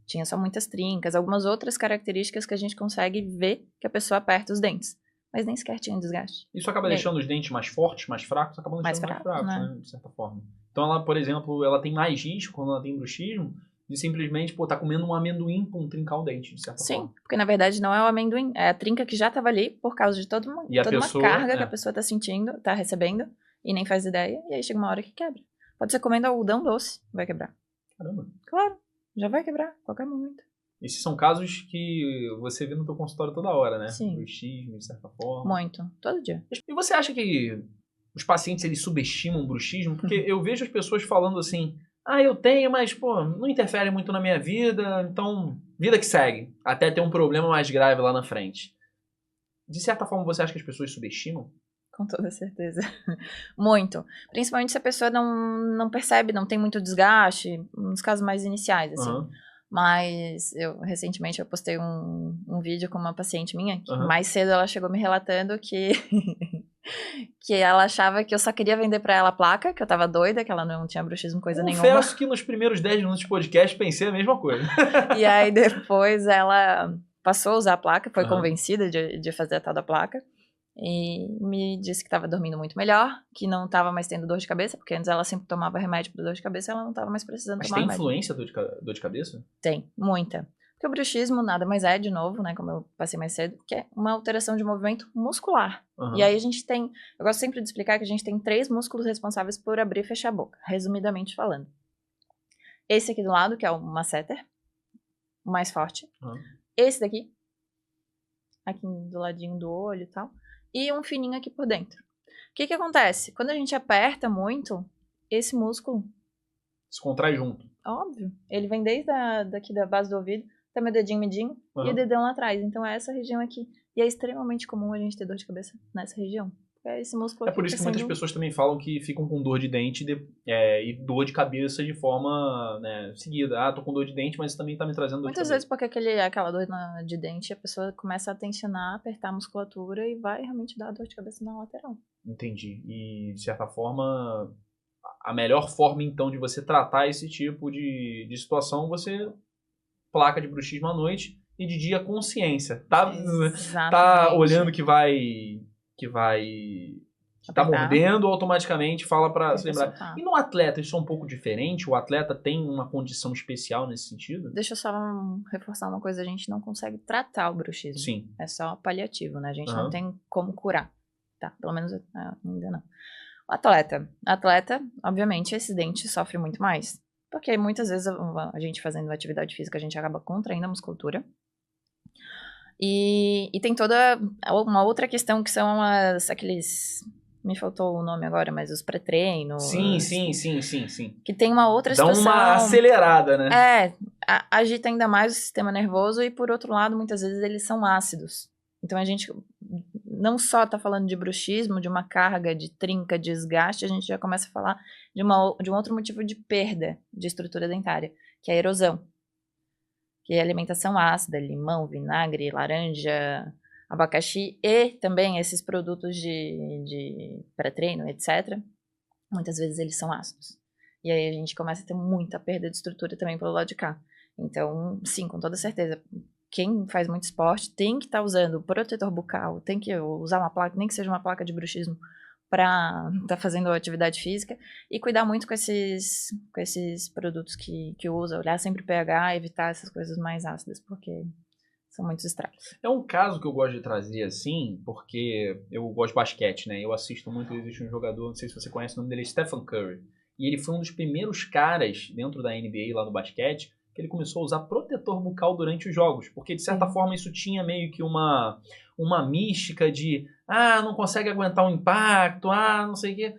Tinha só muitas trincas, algumas outras características que a gente consegue ver que a pessoa aperta os dentes. Mas nem sequer tinha desgaste. Isso acaba deixando os dentes mais fortes, mais fracos? Acaba deixando mais fracos, né? De certa forma. Então ela, por exemplo, ela tem mais risco quando ela tem bruxismo de simplesmente, tá comendo um amendoim pra trincar o dente, de certa forma. Sim, porque na verdade não é o amendoim, é a trinca que já tava ali por causa de toda uma carga que a pessoa tá sentindo, tá recebendo, e nem faz ideia, e aí chega uma hora que quebra. Pode ser comendo algodão doce, vai quebrar. Caramba. Claro, já vai quebrar, a qualquer momento. Esses são casos que você vê no teu consultório toda hora, né? Sim. Bruxismo, de certa forma. Muito, todo dia. E você acha que os pacientes, eles subestimam o bruxismo? Porque eu vejo as pessoas falando assim, eu tenho, mas, não interfere muito na minha vida, então, vida que segue, até ter um problema mais grave lá na frente. De certa forma, você acha que as pessoas subestimam? Com toda certeza. Muito. Principalmente se a pessoa não percebe, não tem muito desgaste, nos casos mais iniciais, assim. Uhum. Mas recentemente eu postei um vídeo com uma paciente minha, que mais cedo ela chegou me relatando que que ela achava que eu só queria vender pra ela a placa, que eu tava doida, que ela não tinha bruxismo coisa nenhuma. Confesso que nos primeiros 10 minutos de podcast pensei a mesma coisa. E aí depois ela passou a usar a placa, foi convencida de fazer a tal da placa. E me disse que estava dormindo muito melhor, que não estava mais tendo dor de cabeça, porque antes ela sempre tomava remédio para dor de cabeça, ela não estava mais precisando tomar remédio. Mas tem influência dor de cabeça? Tem, muita. Porque o bruxismo nada mais é, de novo, né, como eu passei mais cedo, que é uma alteração de movimento muscular. E aí a gente tem, eu gosto sempre de explicar que a gente tem 3 músculos responsáveis por abrir e fechar a boca, resumidamente falando. Esse aqui do lado, que é o masseter, o mais forte. Esse daqui, aqui do ladinho do olho e tal. E um fininho aqui por dentro. O que acontece? Quando a gente aperta muito, esse músculo se contrai junto. Óbvio. Ele vem desde daqui da base do ouvido, até meu dedinho midinho, e o dedão lá atrás. Então é essa região aqui. E é extremamente comum a gente ter dor de cabeça nessa região. É esse músculo aqui. É por isso que muitas pessoas também falam que ficam com dor de dente e dor de cabeça de forma seguida. Tô com dor de dente, mas também tá me trazendo dor de cabeça. Muitas vezes porque aquela dor de dente, a pessoa começa a tensionar, apertar a musculatura e vai realmente dar dor de cabeça na lateral. Entendi. E, de certa forma, a melhor forma, então, de você tratar esse tipo de situação, você placa de bruxismo à noite e de dia consciência. Tá olhando que tá mordendo, automaticamente fala pra se lembrar. E no atleta, isso é um pouco diferente? O atleta tem uma condição especial nesse sentido? Deixa eu só reforçar uma coisa, a gente não consegue tratar o bruxismo. Sim. É só paliativo, né? A gente não tem como curar. Tá, pelo menos ainda não. O atleta, obviamente, esse dente sofre muito mais. Porque muitas vezes a gente fazendo atividade física, a gente acaba contraindo a musculatura. E tem toda uma outra questão que são aqueles... Me faltou o nome agora, mas os pré-treinos. Sim. Que tem uma outra situação... Dá uma acelerada, né? Agita ainda mais o sistema nervoso e, por outro lado, muitas vezes eles são ácidos. Então a gente não só tá falando de bruxismo, de uma carga, de trinca, desgaste, a gente já começa a falar de um outro motivo de perda de estrutura dentária, que é a erosão. Que é alimentação ácida, limão, vinagre, laranja, abacaxi e também esses produtos de pré-treino, etc. Muitas vezes eles são ácidos. E aí a gente começa a ter muita perda de estrutura também pelo lado de cá. Então, sim, com toda certeza, quem faz muito esporte tem que estar usando protetor bucal, tem que usar uma placa, nem que seja uma placa de bruxismo, para estar fazendo atividade física e cuidar muito com esses produtos que usa, olhar sempre o pH, evitar essas coisas mais ácidas, porque são muitos estragos. É um caso que eu gosto de trazer assim, porque eu gosto de basquete, né? Eu assisto muito, existe um jogador, não sei se você conhece, o nome dele é Stephen Curry, e ele foi um dos primeiros caras dentro da NBA lá no basquete que ele começou a usar protetor bucal durante os jogos, porque de certa forma isso tinha meio que uma mística de não consegue aguentar o impacto, não sei o quê.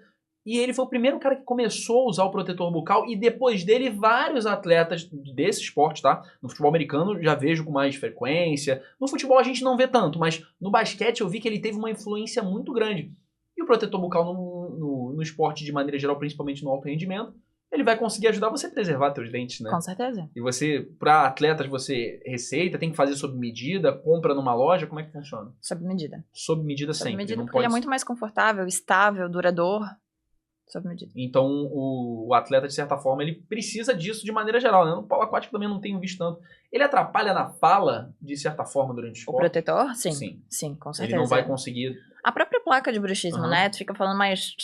E ele foi o primeiro cara que começou a usar o protetor bucal e depois dele vários atletas desse esporte, tá? No futebol americano já vejo com mais frequência. No futebol a gente não vê tanto, mas no basquete eu vi que ele teve uma influência muito grande. E o protetor bucal no esporte de maneira geral, principalmente no alto rendimento, ele vai conseguir ajudar você a preservar seus dentes, né? Com certeza. E você, para atletas, você receita, tem que fazer sob medida, compra numa loja, como é que funciona? Sob medida. Sob medida Sob sempre. medida, Não porque ele pode... é muito mais confortável, estável, duradouro. Sob medida. Então, o atleta, de certa forma, ele precisa disso de maneira geral, né? No polo aquático também não tenho visto tanto. Ele atrapalha na fala, de certa forma, durante o O esporte? protetor? Sim. Sim. Sim, com Ele certeza. não vai conseguir... A própria placa de bruxismo, Aham. né? Tu fica falando mais...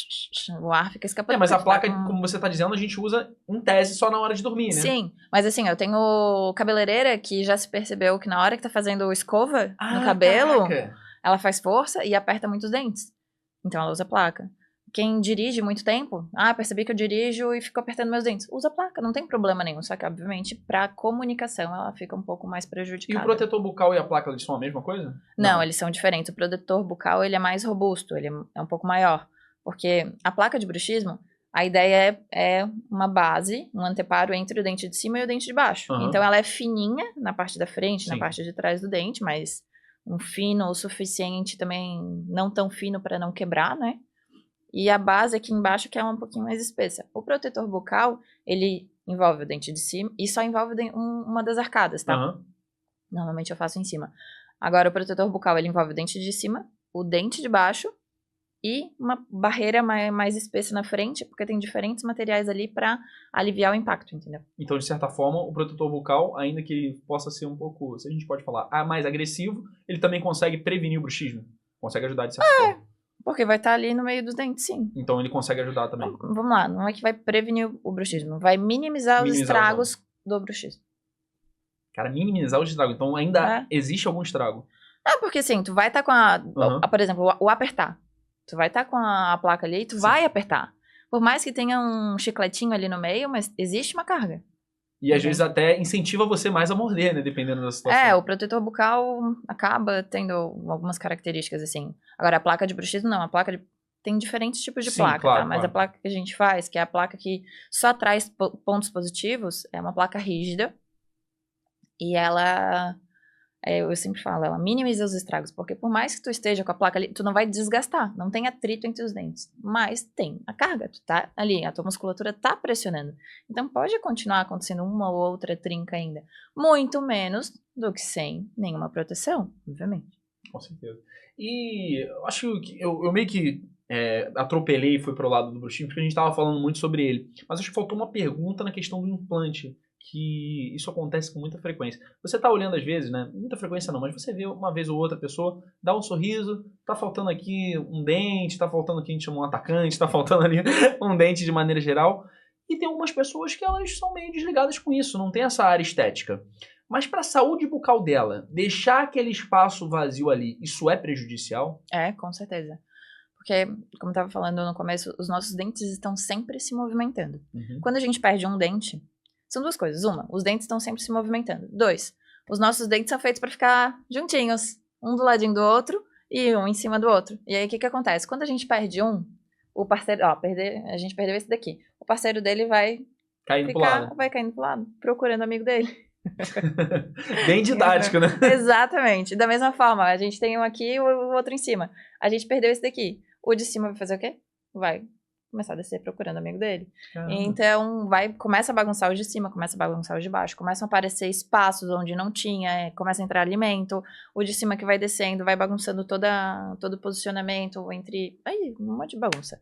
O ar fica escapando. mas a porque tu tá placa, com- como você tá dizendo, a gente usa em tese só na hora de dormir, né? Sim, mas assim, eu tenho cabeleireira que já se percebeu que na hora que tá fazendo escova no cabelo, Caraca. ela faz força e aperta muito os dentes. Então ela usa placa. Quem dirige muito tempo, percebi que eu dirijo e fico apertando meus dentes. Usa placa, não tem problema nenhum. Só que, obviamente, pra comunicação ela fica um pouco mais E prejudicada. o protetor bucal e a placa, eles são a mesma coisa? Não, eles são diferentes. O protetor bucal, ele é mais robusto, ele é um pouco maior. Porque a placa de bruxismo, a ideia é uma base, um anteparo entre o dente de cima e o dente de baixo. Aham. Então ela é fininha na parte da frente, na Sim. parte de trás do dente, mas um fino o suficiente também, não tão fino para não quebrar, né? E a base aqui embaixo que é um pouquinho mais espessa. O protetor bucal, ele envolve o dente de cima e só envolve uma das arcadas, tá? Aham. Normalmente eu faço em cima. Agora, o protetor bucal, ele envolve o dente de cima, o dente de baixo e uma barreira mais espessa na frente, porque tem diferentes materiais ali pra aliviar o impacto, entendeu? Então, de certa forma, o protetor bucal, ainda que ele possa ser um pouco, se a gente pode falar, mais agressivo, ele também consegue prevenir o bruxismo. Consegue ajudar de certa forma. Porque vai estar ali no meio dos dentes, sim. Então, ele consegue ajudar também. Vamos lá, não é que vai prevenir o bruxismo, vai minimizar os Minimizar estragos do bruxismo. Cara, minimizar o estrago. Então, ainda existe algum estrago. Porque assim, tu vai estar com Aham. por exemplo, o apertar. Tu vai estar com a placa ali e tu Sim. vai apertar. Por mais que tenha um chicletinho ali no meio, mas existe uma carga. E às vezes até incentiva você mais a morder, né? Dependendo da situação. É, o protetor bucal acaba tendo algumas características assim. Agora, a placa de bruxismo não. Tem diferentes tipos de Sim, placa, claro, tá? Mas claro. a placa que a gente faz, que é a placa que só traz pontos positivos, é uma placa rígida. E ela, eu sempre falo, ela minimiza os estragos. Porque por mais que tu esteja com a placa ali, tu não vai desgastar. Não tem atrito entre os dentes. Mas tem a carga. Tu tá ali, a tua musculatura tá pressionando. Então pode continuar acontecendo uma ou outra trinca ainda. Muito menos do que sem nenhuma proteção, obviamente. Com certeza. E eu acho que eu meio que atropelei e fui pro lado do bruxismo, porque a gente tava falando muito sobre ele. Mas acho que faltou uma pergunta na questão do implante, que isso acontece com muita frequência. Você tá olhando às vezes, né? Muita frequência não, mas você vê uma vez ou outra pessoa, dá um sorriso, tá faltando aqui um dente, tá faltando aqui, a gente chama um atacante, tá faltando ali um dente de maneira geral. E tem algumas pessoas que elas são meio desligadas com isso, não tem essa área estética. Mas para a saúde bucal dela, deixar aquele espaço vazio ali, isso é prejudicial? É, com certeza. Porque, como eu tava falando no começo, os nossos dentes estão sempre se movimentando. Uhum. Quando a gente perde um dente, são duas coisas. Uma, os dentes estão sempre se movimentando. Dois, os nossos dentes são feitos para ficar juntinhos, um do ladinho do outro e um em cima do outro. E aí, o que acontece? Quando a gente perde um, o parceiro... a gente perdeu esse daqui. O parceiro dele vai Caindo pro lado. vai caindo pro lado, procurando o amigo dele. Bem didático, né? Exatamente. Da mesma forma, a gente tem um aqui e o outro em cima. A gente perdeu esse daqui. O de cima vai fazer o quê? Vai começar a descer procurando o amigo dele. Caramba. Então, começa a bagunçar os de cima, começa a bagunçar os de baixo. Começam a aparecer espaços onde não tinha, começa a entrar alimento. O de cima que vai descendo, vai bagunçando todo o posicionamento entre... Aí, um monte de bagunça.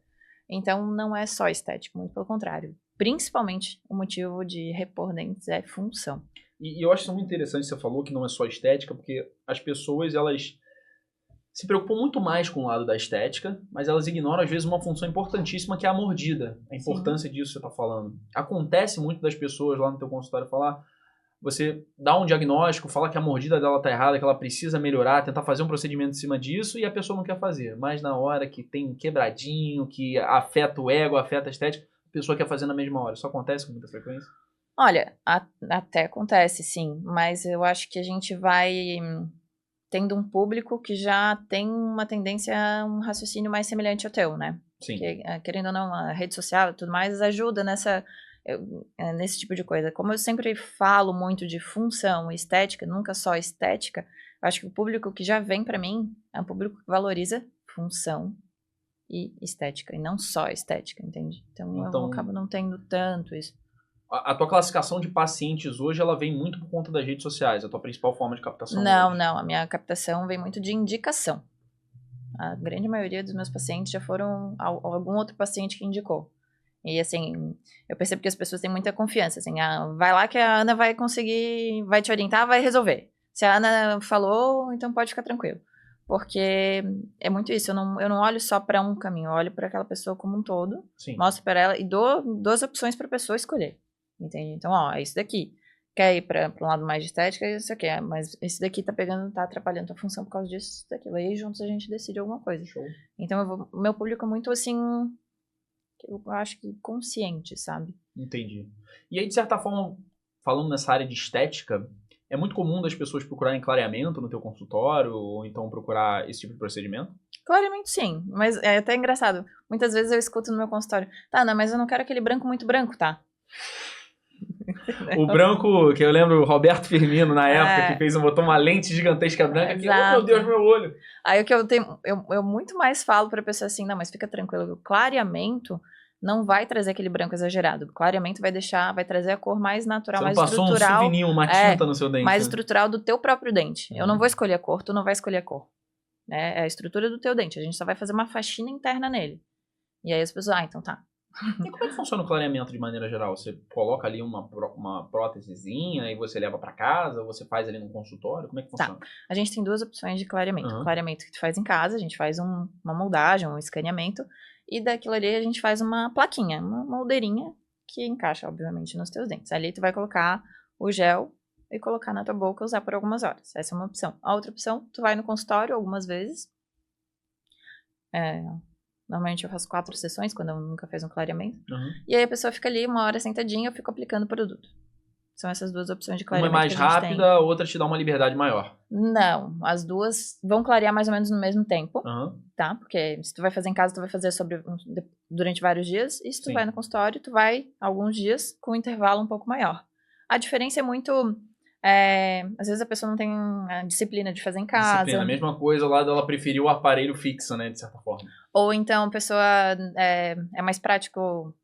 Então, não é só estético, muito pelo contrário. Principalmente, o motivo de repor dentes é função. E eu acho isso muito interessante, você falou que não é só estética, porque as pessoas, elas se preocupam muito mais com o lado da estética, mas elas ignoram, às vezes, uma função importantíssima, que é a mordida. A importância disso que você está falando. Acontece muito das pessoas lá no teu consultório falar, você dá um diagnóstico, fala que a mordida dela está errada, que ela precisa melhorar, tentar fazer um procedimento em cima disso, e a pessoa não quer fazer. Mas na hora que tem um quebradinho, que afeta o ego, afeta a estética, a pessoa quer fazer na mesma hora. Isso acontece com muita frequência? Olha, até acontece, sim, mas eu acho que a gente vai tendo um público que já tem uma tendência, um raciocínio mais semelhante ao teu, né? Sim. Porque, querendo ou não, a rede social e tudo mais ajuda nesse tipo de coisa. Como eu sempre falo muito de função e estética, nunca só estética, eu acho que o público que já vem pra mim é um público que valoriza função e estética, e não só estética, entende? Então eu acabo não tendo tanto isso. A tua classificação de pacientes hoje, ela vem muito por conta das redes sociais, a tua principal forma de captação? Não, a minha captação vem muito de indicação. A grande maioria dos meus pacientes já foram algum outro paciente que indicou. E assim, eu percebo que as pessoas têm muita confiança, assim, vai lá que a Ana vai conseguir, vai te orientar, vai resolver. Se a Ana falou, então pode ficar tranquilo. Porque é muito isso, eu não olho só para um caminho, eu olho para aquela pessoa como um todo, Sim. mostro para ela e dou 2 opções para a pessoa escolher, entende? Então, ó, é isso daqui. Quer ir para um lado mais de estética, é isso aqui, mas esse daqui tá atrapalhando tua função por causa disso, daquilo. Aí juntos a gente decide alguma coisa. Show. Então, meu público é muito assim, eu acho que consciente, sabe? Entendi. E aí, de certa forma, falando nessa área de estética, é muito comum das pessoas procurarem clareamento no teu consultório, ou então procurar esse tipo de procedimento? Claramente sim, mas é até engraçado. Muitas vezes eu escuto no meu consultório, tá, Ana, mas eu não quero aquele branco muito branco, tá? O branco, que eu lembro, o Roberto Firmino, na época, que botou uma lente gigantesca branca, que, oh meu Deus, meu olho. Aí o que eu muito mais falo pra pessoa assim, não, mas fica tranquilo, o clareamento não vai trazer aquele branco exagerado. O clareamento vai trazer a cor mais natural, mais estrutural. Você passou um souvenir, uma tinta no seu dente. Mais estrutural do teu próprio dente. Eu não vou escolher a cor, tu não vai escolher a cor. É a estrutura do teu dente, a gente só vai fazer uma faxina interna nele. E aí as pessoas, então tá. E como é que funciona o clareamento de maneira geral? Você coloca ali uma prótesezinha e você leva pra casa, ou você faz ali no consultório? Como é que funciona? Tá. A gente tem 2 opções de clareamento. O clareamento que tu faz em casa, a gente faz uma moldagem, um escaneamento, e daquilo ali a gente faz uma plaquinha, uma moldeirinha que encaixa, obviamente, nos teus dentes. Ali tu vai colocar o gel e colocar na tua boca e usar por algumas horas. Essa é uma opção. A outra opção, tu vai no consultório algumas vezes. Normalmente eu faço 4 sessões, quando eu nunca fiz um clareamento. E aí a pessoa fica ali 1 hora sentadinha, eu fico aplicando o produto. São essas 2 opções de clareamento. Uma é mais rápida, a outra te dá uma liberdade maior. Não, as duas vão clarear mais ou menos no mesmo tempo, tá? Porque se tu vai fazer em casa, tu vai fazer durante vários dias. E se tu vai no consultório, tu vai alguns dias com um intervalo um pouco maior. A diferença é muito... às vezes a pessoa não tem a disciplina de fazer em casa. Disciplina, a mesma coisa lá dela preferir o aparelho fixo, né, de certa forma. Ou então a pessoa é mais prático,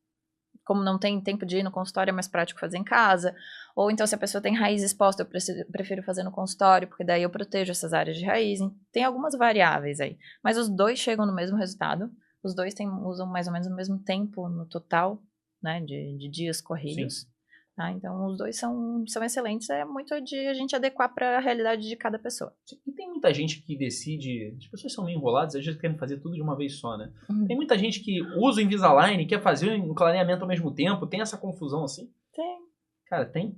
como não tem tempo de ir no consultório, é mais prático fazer em casa. Ou então se a pessoa tem raiz exposta, eu prefiro fazer no consultório, porque daí eu protejo essas áreas de raiz. Tem algumas variáveis aí. Mas os 2 chegam no mesmo resultado. Os 2 usam mais ou menos o mesmo tempo no total, né, de dias corridos. Sim. Tá? Então, os 2 são excelentes, é muito de a gente adequar para a realidade de cada pessoa. E tem muita gente que decide, as pessoas são meio enroladas, às vezes querem fazer tudo de uma vez só, né? Tem muita gente que usa o Invisalign e quer fazer um clareamento ao mesmo tempo, tem essa confusão assim? Tem. Cara, tem?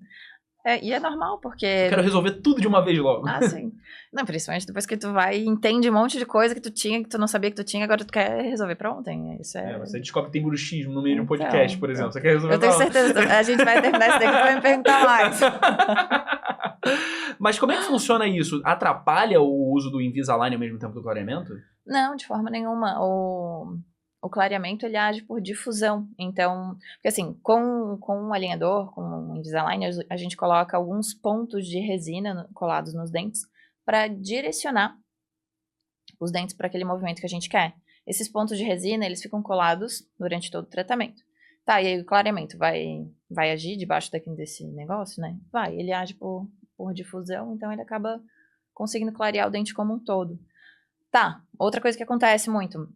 E é normal, porque... Eu quero resolver tudo de uma vez logo. Sim. Não, principalmente depois que tu vai e entende um monte de coisa que tu tinha, que tu não sabia que tu tinha, agora tu quer resolver pra ontem. Você descobre que tem bruxismo no meio de um podcast, por exemplo. Você quer resolver Eu tenho certeza, a gente vai terminar isso daqui, tu vai me perguntar mais. Mas como é que funciona isso? Atrapalha o uso do Invisalign ao mesmo tempo do clareamento? Não, de forma nenhuma. O clareamento, ele age por difusão. Então, porque assim, com um alinhador, com um Invisalign, a gente coloca alguns pontos de resina colados nos dentes para direcionar os dentes para aquele movimento que a gente quer. Esses pontos de resina, eles ficam colados durante todo o tratamento. Tá, e aí o clareamento vai agir debaixo desse negócio, né? Ele age por difusão, então ele acaba conseguindo clarear o dente como um todo. Tá, outra coisa que acontece muito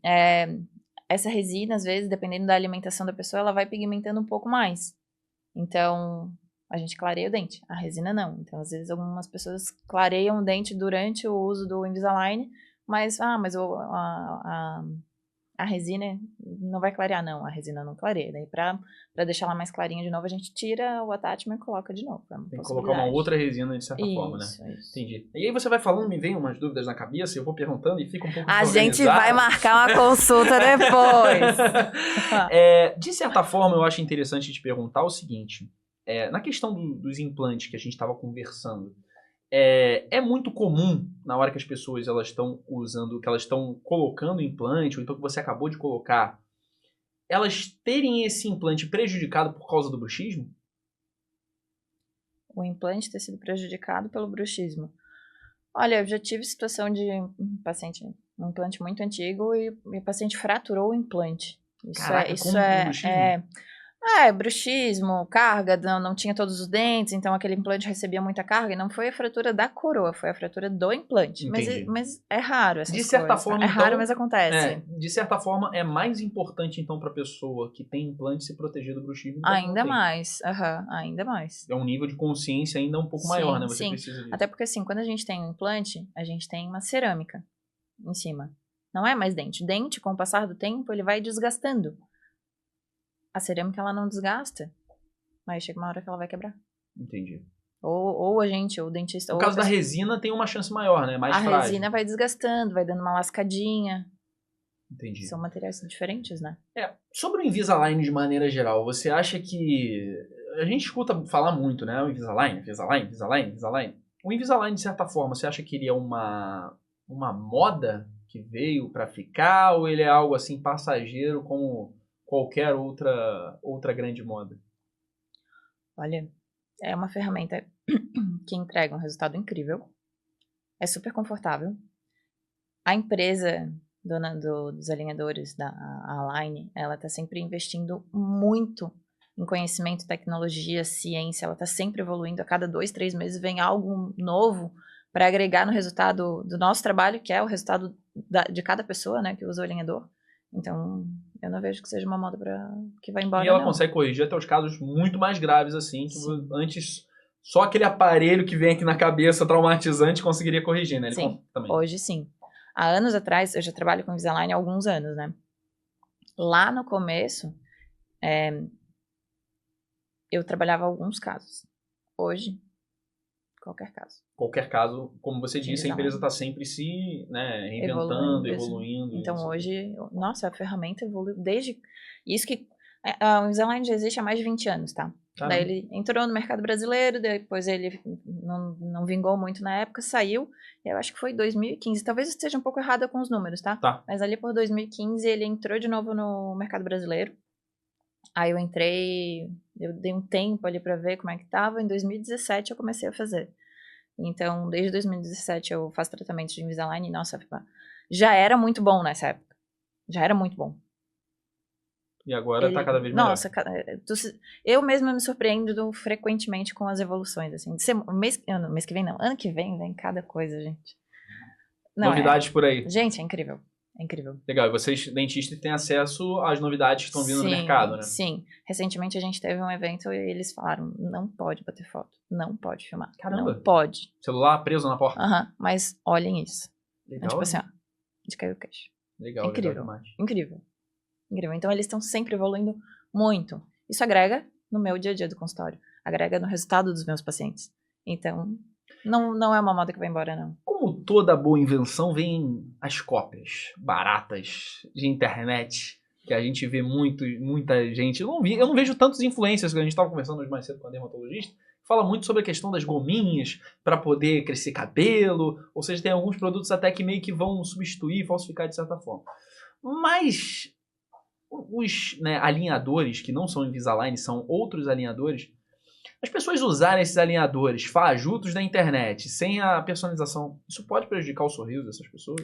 essa resina, às vezes, dependendo da alimentação da pessoa, ela vai pigmentando um pouco mais. Então, a gente clareia o dente. A resina não. Então, às vezes, algumas pessoas clareiam o dente durante o uso do Invisalign, mas a resina não vai clarear, não. A resina não clareia. Daí, pra deixar ela mais clarinha de novo, a gente tira o attachment e coloca de novo. Tem que colocar uma outra resina de certa forma, né? Isso. Entendi. E aí você vai falando, me vem umas dúvidas na cabeça, eu vou perguntando e fica um pouco A gente vai marcar uma consulta depois. De certa forma, eu acho interessante te perguntar o seguinte. Na questão dos implantes que a gente estava conversando, é muito comum, na hora que as pessoas elas estão usando, que elas estão colocando implante, ou então que você acabou de colocar, elas terem esse implante prejudicado por causa do bruxismo? O implante ter sido prejudicado pelo bruxismo. Olha, eu já tive situação de um paciente, um implante muito antigo e o paciente fraturou o implante. Caraca, com bruxismo? Bruxismo, carga, não tinha todos os dentes, então aquele implante recebia muita carga e não foi a fratura da coroa, foi a fratura do implante. Entendi. Mas é raro essas De coisas. certa forma, É então, raro, mas acontece. de certa forma, é mais importante, então, pra pessoa que tem implante se proteger do bruxismo. Do que Ainda não tem. mais, ainda mais. É um nível de consciência ainda um pouco maior, né? Você Sim. precisa disso. Até porque assim, quando a gente tem um implante, a gente tem uma cerâmica em cima. Não é mais dente. Dente, com o passar do tempo, ele vai desgastando. A cerâmica, ela não desgasta. Mas chega uma hora que ela vai quebrar. Entendi. Ou o dentista... No caso da resina, tem uma chance maior, né? Mais frágil. A resina vai desgastando, vai dando uma lascadinha. Entendi. São materiais diferentes, né? Sobre o Invisalign de maneira geral, você acha que... A gente escuta falar muito, né? O Invisalign. O Invisalign, de certa forma, você acha que ele é uma moda que veio pra ficar? Ou ele é algo assim passageiro como qualquer outra grande moda? Olha, é uma ferramenta que entrega um resultado incrível. É super confortável. A empresa dona dos alinhadores da Align, ela tá sempre investindo muito em conhecimento, tecnologia, ciência. Ela tá sempre evoluindo. A cada 2, 3 meses vem algo novo para agregar no resultado do nosso trabalho, que é o resultado de cada pessoa, né, que usa o alinhador. Então, eu não vejo que seja uma moda que vai embora, E ela não. consegue corrigir até os casos muito mais graves, assim, que antes só aquele aparelho que vem aqui na cabeça traumatizante conseguiria corrigir, né? Ele Sim, também. hoje sim. Há anos atrás, eu já trabalho com Invisalign há alguns anos, né? Lá no começo, eu trabalhava alguns casos. Hoje, qualquer caso. Qualquer caso, como você disse, a Invisalign. empresa está sempre se reinventando, evoluindo. Então isso. hoje, nossa, a ferramenta evoluiu desde... Isso que... O Invisalign já existe há mais de 20 anos, tá? Caramba. Daí ele entrou no mercado brasileiro, depois ele não vingou muito na época, saiu, eu acho que foi 2015. Talvez eu esteja um pouco errada com os números, tá? Mas ali por 2015 ele entrou de novo no mercado brasileiro. Aí eu entrei, eu dei um tempo ali pra ver como é que tava. Em 2017 eu comecei a fazer. Então, desde 2017 eu faço tratamento de Invisalign e, nossa, já era muito bom nessa época. Já era muito bom. E agora tá cada vez melhor. Nossa, eu mesma me surpreendo frequentemente com as evoluções, assim. Mês que vem não, ano que vem cada coisa, gente. Novidades por aí. Gente, é incrível. É incrível. Legal, e vocês, dentistas, têm acesso às novidades que estão vindo no mercado, né? Sim. Recentemente a gente teve um evento e eles falaram, não pode bater foto, não pode filmar. Caramba. Não pode. Celular preso na porta. Mas olhem isso. Legal. É tipo assim, ó, de cair o queixo. Legal, incrível. Legal demais. Incrível. Então eles estão sempre evoluindo muito. Isso agrega no meu dia a dia do consultório. Agrega no resultado dos meus pacientes. Então, não é uma moda que vai embora, não. Como toda boa invenção, vem as cópias baratas de internet, que a gente vê muita gente... Eu não vejo tantos influencers, que a gente estava conversando hoje mais cedo com a dermatologista, fala muito sobre a questão das gominhas para poder crescer cabelo, ou seja, tem alguns produtos até que meio que vão substituir, falsificar de certa forma. Mas os alinhadores, que não são Invisalign, são outros alinhadores, as pessoas usarem esses alinhadores fajutos da internet, sem a personalização, isso pode prejudicar o sorriso dessas pessoas?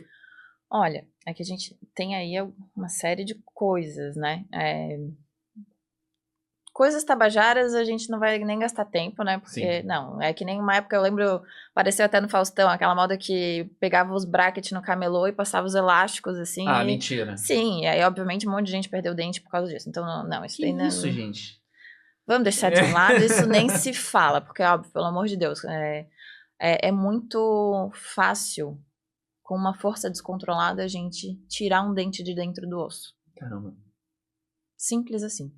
Olha, é que a gente tem aí uma série de coisas, né? Coisas tabajaras a gente não vai nem gastar tempo, né? Porque, não, é que nem uma época, eu lembro, apareceu até no Faustão, aquela moda que pegava os brackets no camelô e passava os elásticos, assim. Ah, mentira. Sim, e aí, obviamente, um monte de gente perdeu o dente por causa disso. Então, não, isso daí não... Isso, gente? Vamos deixar de lado, isso nem se fala, porque, óbvio, pelo amor de Deus, é muito fácil, com uma força descontrolada, a gente tirar um dente de dentro do osso. Caramba. Simples assim,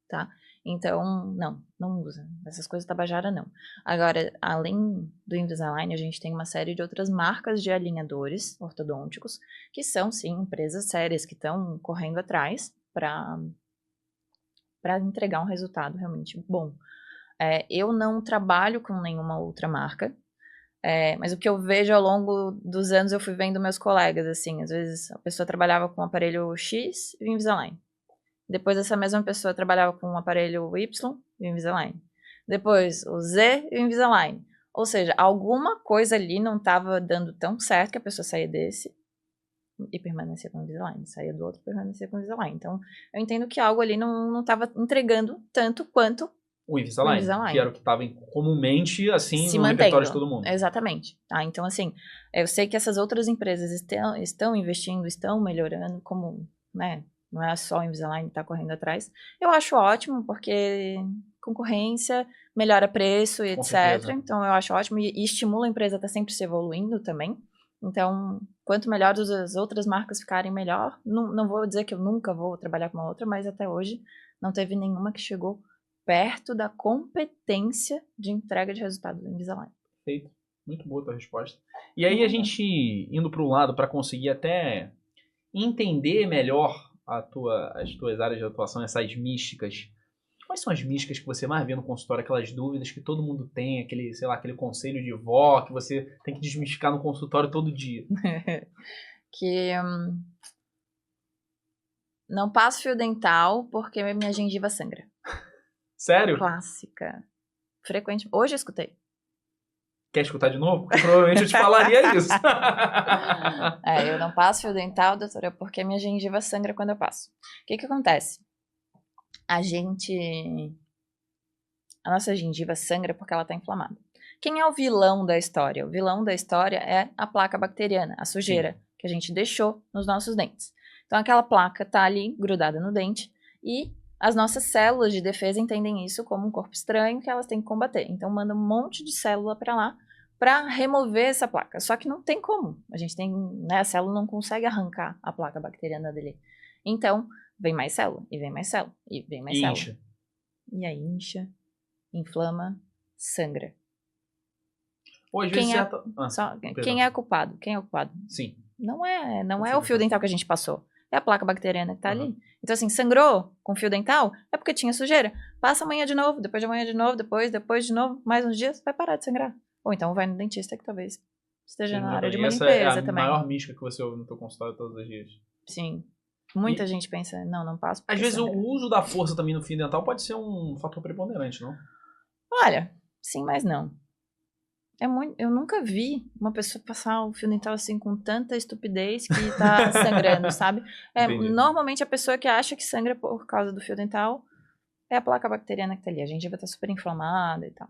tá? Então, não usa. Essas coisas tabajara, não. Agora, além do Invisalign, a gente tem uma série de outras marcas de alinhadores ortodônticos, que são, sim, empresas sérias, que estão correndo atrás para entregar um resultado realmente bom. Eu não trabalho com nenhuma outra marca, mas o que eu vejo ao longo dos anos, eu fui vendo meus colegas, assim, às vezes a pessoa trabalhava com o aparelho X e o Invisalign. Depois essa mesma pessoa trabalhava com o aparelho Y e o Invisalign. Depois o Z e o Invisalign. Ou seja, alguma coisa ali não estava dando tão certo que a pessoa saía desse e permanecia com o Invisalign. Saía do outro e permanecia com o Invisalign. Então, eu entendo que algo ali não estava entregando tanto quanto O Invisalign, que era o que estava comumente, assim, se no mantendo. repertório de todo mundo. Exatamente. Tá? Então, assim, eu sei que essas outras empresas estão investindo, estão melhorando, como, né, não é só o Invisalign que está correndo atrás. Eu acho ótimo, porque concorrência, melhora preço, etc. certeza. Então, eu acho ótimo e estimula a empresa a estar sempre se evoluindo também. Então, quanto melhor as outras marcas ficarem, melhor. Não vou dizer que eu nunca vou trabalhar com uma outra, mas até hoje não teve nenhuma que chegou perto da competência de entrega de resultado do Invisalign. Perfeito. Muito boa a tua resposta. E aí a gente indo para um lado para conseguir até entender melhor as tuas áreas de atuação, essas místicas. Quais são as místicas que você mais vê no consultório? Aquelas dúvidas que todo mundo tem, aquele, sei lá, aquele conselho de vó que você tem que desmistificar no consultório todo dia. Que não passo fio dental porque minha gengiva sangra. Sério? Clássica. Frequente. Hoje eu escutei. Quer escutar de novo? Porque provavelmente eu te falaria isso. Eu não passo fio dental, doutora, porque minha gengiva sangra quando eu passo. O que acontece? A nossa gengiva sangra porque ela está inflamada. Quem é o vilão da história? O vilão da história é a placa bacteriana, a sujeira, que a gente deixou nos nossos dentes. Então, aquela placa está ali, grudada no dente, e as nossas células de defesa entendem isso como um corpo estranho que elas têm que combater. Então, manda um monte de célula para lá para remover essa placa. Só que não tem como. A gente tem, né, a célula não consegue arrancar a placa bacteriana dele. Então, vem mais célula, e vem mais célula, e vem mais célula. Incha. E aí incha, inflama, sangra. Hoje Quem é, quem é culpado? Quem é o culpado? Sim. Não é o fio dental que a gente passou. É a placa bacteriana que tá ali. Então, assim, sangrou com fio dental, é porque tinha sujeira. Passa amanhã de novo, depois de amanhã de novo, depois de novo, mais uns dias, vai parar de sangrar. Ou então vai no dentista que talvez esteja na área de uma limpeza também. Essa é a maior mística que você ouve no teu consultório todos os dias. Sim. Muita gente pensa, não passo. Às vezes o uso da força também no fio dental pode ser um fator preponderante, não? Olha, sim, mas não. Eu nunca vi uma pessoa passar o fio dental assim com tanta estupidez que tá sangrando, sabe? Normalmente a pessoa que acha que sangra por causa do fio dental é a placa bacteriana que tá ali. A gengiva tá super inflamada e tal.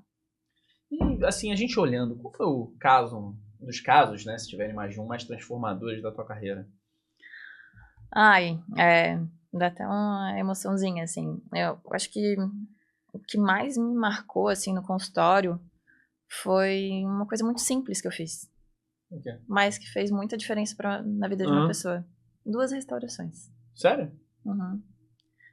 E assim, a gente olhando, qual foi o caso, um dos casos, né, se tiverem mais de um, mais transformadores da tua carreira? Dá até uma emoçãozinha, assim. Eu acho que o que mais me marcou, assim, no consultório foi uma coisa muito simples que eu fiz. Okay. Mas que fez muita diferença na vida de uma pessoa. 2 restaurações. Sério?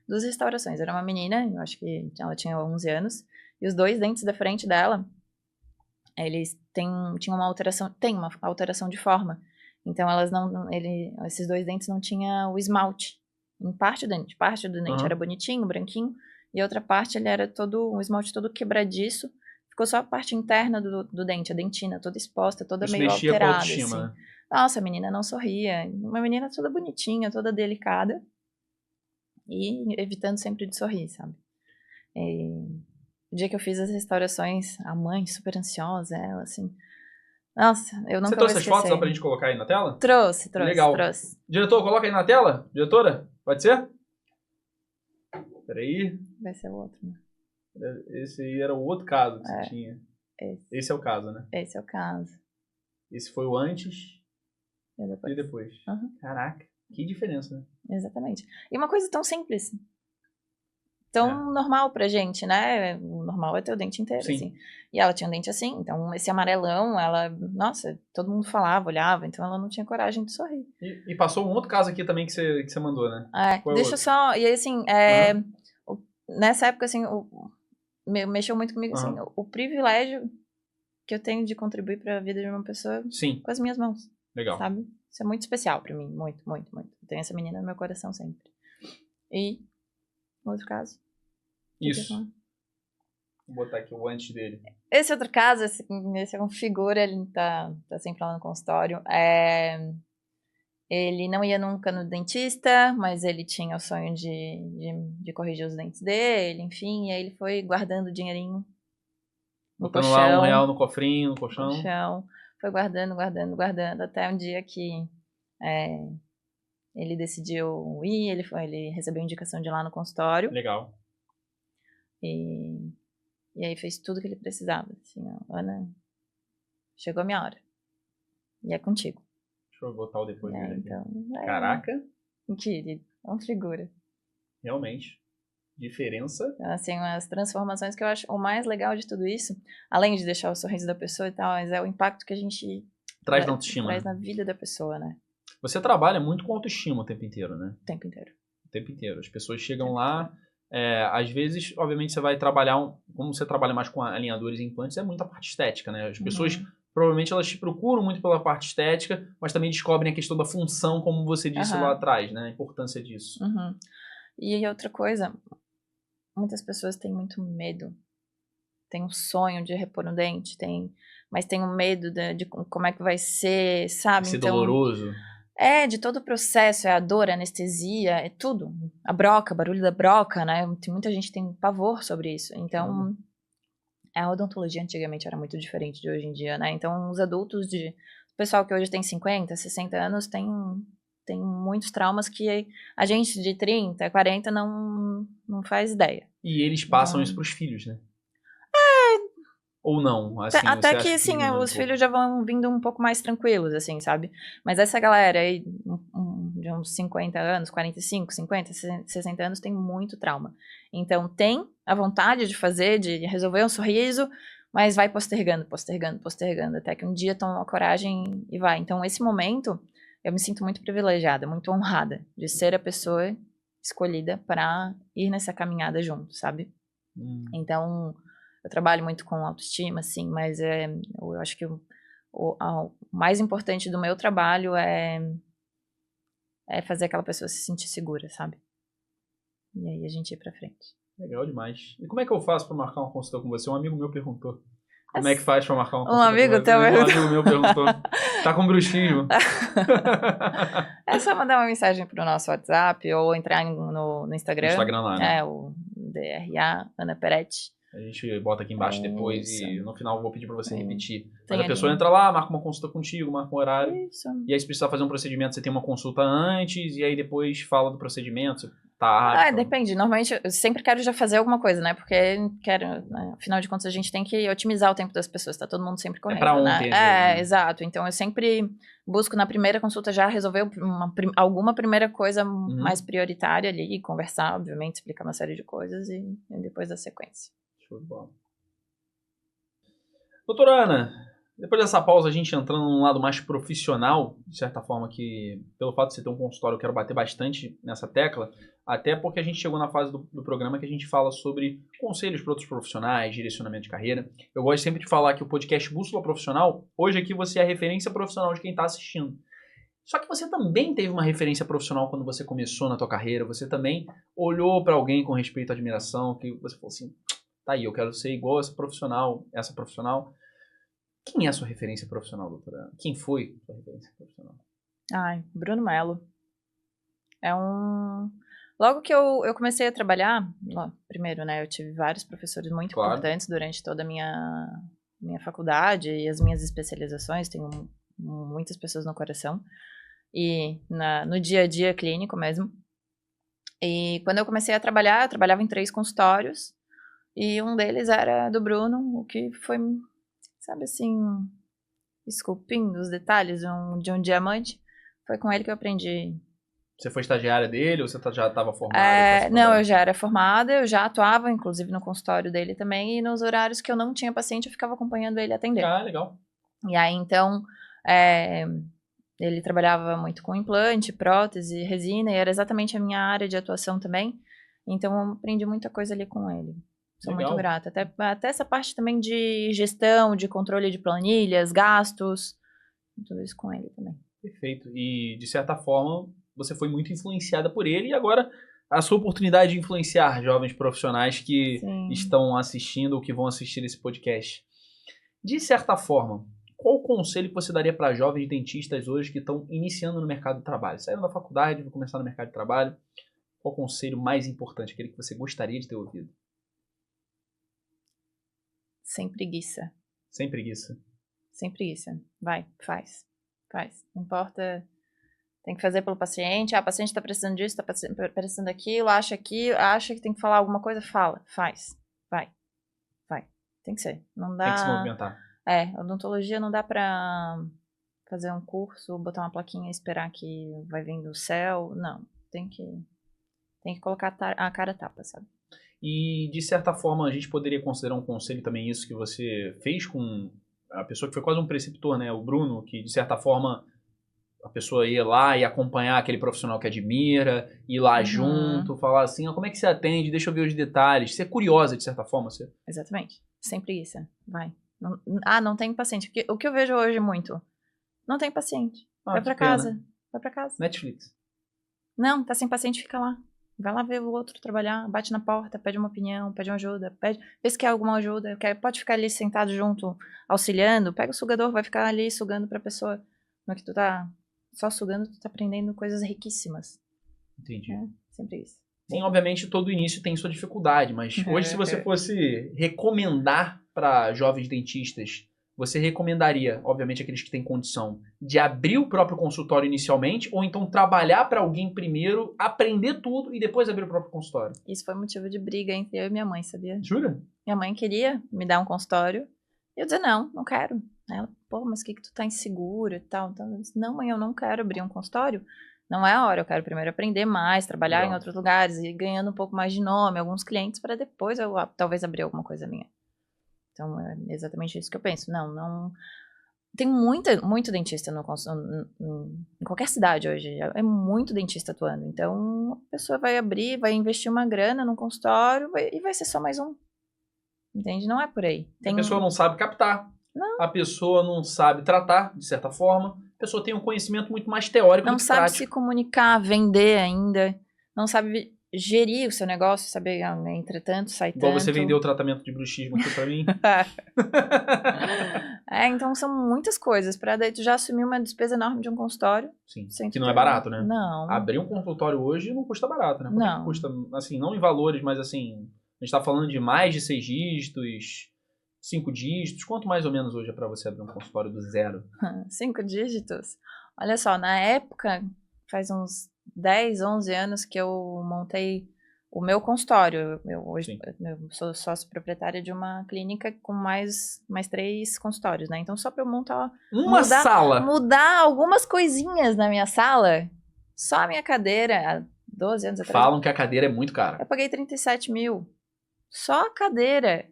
2 restaurações. Era uma menina, eu acho que ela tinha 11 anos, e os 2 dentes da frente dela, eles tinham uma alteração de forma. Então, esses 2 dentes não tinham o esmalte. Em parte do dente. Parte do dente era bonitinho, branquinho, e a outra parte ele era o esmalte todo quebradiço. Ficou só a parte interna do dente, a dentina, toda exposta, toda isso meio mexia alterada. Com a autoestima, assim. Nossa, a menina não sorria. Uma menina toda bonitinha, toda delicada. E evitando sempre de sorrir, sabe? O dia que eu fiz as restaurações, a mãe super ansiosa, ela assim... Nossa, eu nunca vou esquecer. Você trouxe as fotos lá pra gente colocar aí na tela? Trouxe. Legal. Diretor, coloca aí na tela? Diretora, pode ser? Peraí. Vai ser o outro, né? Esse aí era o outro caso que você tinha. Esse é o caso, né? Esse é o caso. Esse foi o antes e depois. Caraca, que diferença, né? Exatamente. E uma coisa tão simples. Tão normal pra gente, né? O normal é ter o dente inteiro, assim. E ela tinha um dente assim, então esse amarelão, nossa, todo mundo falava, olhava, então ela não tinha coragem de sorrir. E passou um outro caso aqui também que você mandou, né? Deixa eu só... E aí, assim, nessa época, assim, mexeu muito comigo, assim, o privilégio que eu tenho de contribuir para a vida de uma pessoa com as minhas mãos. Legal. Sabe? Isso é muito especial para mim, muito, muito, muito. Eu tenho essa menina no meu coração sempre. E outro caso. Isso. Vou botar aqui o antes dele. Esse outro caso, esse é uma figura, ele tá sempre lá no consultório. Ele não ia nunca no dentista, mas ele tinha o sonho de corrigir os dentes dele, enfim. E aí ele foi guardando o dinheirinho no Botando lá colchão. R$1 no cofrinho, no colchão. Foi guardando, até um dia que ele decidiu ir, ele recebeu indicação de ir lá no consultório. Legal. E aí fez tudo que ele precisava. Assim, ó, Ana, chegou a minha hora. E é contigo. Deixa eu botar o depoimento aqui. Então, Caraca. Querido, é uma figura. Realmente. Diferença. Então, assim, as transformações que eu acho o mais legal de tudo isso, além de deixar o sorriso da pessoa e tal, mas é o impacto que a gente Traz na autoestima. Traz na vida da pessoa, né? Você trabalha muito com autoestima o tempo inteiro, né? O tempo inteiro. O tempo inteiro. As pessoas chegam lá, às vezes, obviamente, você vai trabalhar, como você trabalha mais com alinhadores e implantes, é muita parte estética, né? As pessoas, provavelmente, elas te procuram muito pela parte estética, mas também descobrem a questão da função, como você disse lá atrás, né? A importância disso. E outra coisa, muitas pessoas têm muito medo. Tem um sonho de repor um dente, mas tem um medo de como é que vai ser, sabe? Ser doloroso. De todo o processo, a dor, a anestesia, é tudo. A broca, barulho da broca, né? Tem muita gente que tem pavor sobre isso. Então, a odontologia antigamente era muito diferente de hoje em dia, né? Então, os adultos, o pessoal que hoje tem 50, 60 anos, tem muitos traumas que a gente de 30, 40 não faz ideia. E eles passam isso pros filhos, né? Ou não? Assim, até que, assim, os filhos já vão vindo um pouco mais tranquilos, assim, sabe? Mas essa galera aí, de uns 50 anos, 45, 50, 60 anos, tem muito trauma. Então, tem a vontade de fazer, de resolver um sorriso, mas vai postergando, até que um dia toma coragem e vai. Então, esse momento, eu me sinto muito privilegiada, muito honrada de ser a pessoa escolhida para ir nessa caminhada junto, sabe? Então, eu trabalho muito com autoestima, assim, mas eu acho que o mais importante do meu trabalho é fazer aquela pessoa se sentir segura, sabe? E aí a gente ir pra frente. Legal demais. E como é que eu faço pra marcar uma consulta com você? Um amigo meu perguntou. Como é que faz pra marcar uma consulta com você? Um amigo meu perguntou. Tá com bruxismo. É só mandar uma mensagem pro nosso WhatsApp ou entrar no Instagram. No Instagram lá, né? O DRA, Ana Peretti. A gente bota aqui embaixo depois e no final eu vou pedir pra você repetir. Mas a ali. pessoa entra lá, marca uma consulta contigo, marca um horário. Isso. E aí se precisar fazer um procedimento, você tem uma consulta antes e aí depois fala do procedimento. Tá. Depende. Normalmente eu sempre quero já fazer alguma coisa, né? Porque né? Afinal de contas a gente tem que otimizar o tempo das pessoas. Tá todo mundo sempre correndo, pra ontem, né? Exato. Então eu sempre busco na primeira consulta já resolver alguma primeira coisa mais prioritária ali, conversar, obviamente, explicar uma série de coisas e depois da sequência. Show de bola. Doutora Ana, depois dessa pausa, a gente entrando num lado mais profissional, de certa forma que, pelo fato de você ter um consultório, eu quero bater bastante nessa tecla, até porque a gente chegou na fase do programa que a gente fala sobre conselhos para outros profissionais, direcionamento de carreira. Eu gosto sempre de falar que o podcast Bússola Profissional, hoje aqui você é a referência profissional de quem está assistindo. Só que você também teve uma referência profissional quando você começou na tua carreira, você também olhou para alguém com respeito à admiração, que você falou assim, tá aí, eu quero ser igual essa profissional. Quem é a sua referência profissional, doutora? Quem foi a sua referência profissional? Bruno Mello. Logo que eu comecei a trabalhar, primeiro, né, eu tive vários professores muito importantes durante toda a minha faculdade e as minhas especializações, tenho muitas pessoas no coração, e no dia a dia clínico mesmo. E quando eu comecei a trabalhar, eu trabalhava em 3 consultórios, e um deles era do Bruno, o que foi, sabe assim, esculpindo os detalhes de um diamante. Foi com ele que eu aprendi. Você foi estagiária dele ou você já estava formada? Não, eu já era formada, eu já atuava, inclusive, no consultório dele também, e nos horários que eu não tinha paciente, eu ficava acompanhando ele atender. Legal. E aí, então, ele trabalhava muito com implante, prótese, resina, e era exatamente a minha área de atuação também. Então, eu aprendi muita coisa ali com ele. Sou muito grata. Até essa parte também de gestão, de controle de planilhas, gastos, tudo isso com ele também. Perfeito. E, de certa forma, você foi muito influenciada por ele e agora a sua oportunidade de influenciar jovens profissionais que estão assistindo ou que vão assistir esse podcast. De certa forma, qual conselho que você daria para jovens dentistas hoje que estão iniciando no mercado de trabalho? Saíram da faculdade, vão começar no mercado de trabalho. Qual conselho mais importante, aquele que você gostaria de ter ouvido? Sem preguiça. Sem preguiça. Sem preguiça. Vai, faz. Não importa. Tem que fazer pelo paciente. Ah, o paciente tá precisando disso, tá precisando daquilo, acha que tem que falar alguma coisa, fala. Faz. Vai. Tem que ser. Não dá... Tem que se movimentar. Odontologia não dá pra fazer um curso, botar uma plaquinha e esperar que vai vir do céu. Não. Tem que colocar a cara a tapa, sabe? E, de certa forma, a gente poderia considerar um conselho também isso que você fez com a pessoa que foi quase um preceptor, né? O Bruno, que, de certa forma, a pessoa ia lá e acompanhar aquele profissional que admira, ir lá junto, falar assim, como é que você atende? Deixa eu ver os detalhes. Ser curiosa, de certa forma. Exatamente. Sem preguiça. Vai. Não tem paciente. Porque o que eu vejo hoje muito, não tem paciente. Vai pra casa. Netflix. Não, tá sem paciente, fica lá. Vai lá ver o outro trabalhar, bate na porta, pede uma opinião, pede uma ajuda, vê se quer alguma ajuda, pode ficar ali sentado junto, auxiliando, pega o sugador, vai ficar ali sugando pra pessoa. Não é que tu tá só sugando, tu tá aprendendo coisas riquíssimas. Entendi. Sempre isso. Sim, obviamente todo início tem sua dificuldade, mas hoje se você fosse recomendar para jovens dentistas, você recomendaria, obviamente aqueles que têm condição, de abrir o próprio consultório inicialmente ou então trabalhar para alguém primeiro, aprender tudo e depois abrir o próprio consultório? Isso foi motivo de briga entre eu e minha mãe, sabia? Jura? Minha mãe queria me dar um consultório e eu dizia, não quero. Ela, mas que tu tá insegura e tal? Então, eu disse, não, mãe, eu não quero abrir um consultório. Não é a hora, eu quero primeiro aprender mais, trabalhar em outros lugares e ganhando um pouco mais de nome, alguns clientes, para depois eu talvez abrir alguma coisa minha. Então, é exatamente isso que eu penso. Não... Tem muito dentista em qualquer cidade hoje. É muito dentista atuando. Então, a pessoa vai abrir, vai investir uma grana num consultório e vai ser só mais um. Entende? Não é por aí. A pessoa não sabe captar. Não. A pessoa não sabe tratar, de certa forma. A pessoa tem um conhecimento muito mais teórico do que prático. Não sabe se comunicar, vender ainda. Não sabe gerir o seu negócio, saber, entretanto, sai tanto. Igual você vendeu o tratamento de bruxismo aqui pra mim. Então são muitas coisas. Pra daí tu já assumir uma despesa enorme de um consultório. Sim, que não é barato, né? Não. Abrir um consultório hoje não custa barato, né? Não. Custa, assim, não em valores, mas assim, a gente tá falando de mais de 6 dígitos, 5 dígitos. Quanto mais ou menos hoje é pra você abrir um consultório do zero? 5 dígitos? Olha só, na época, faz uns 10, 11 anos que eu montei o meu consultório. Hoje eu sou sócio proprietária de uma clínica com mais 3 consultórios, né? Então só para eu montar... sala! Mudar algumas coisinhas na minha sala, só a minha cadeira, há 12 anos atrás... Falam que a cadeira é muito cara. Eu paguei 37 mil. Só a cadeira.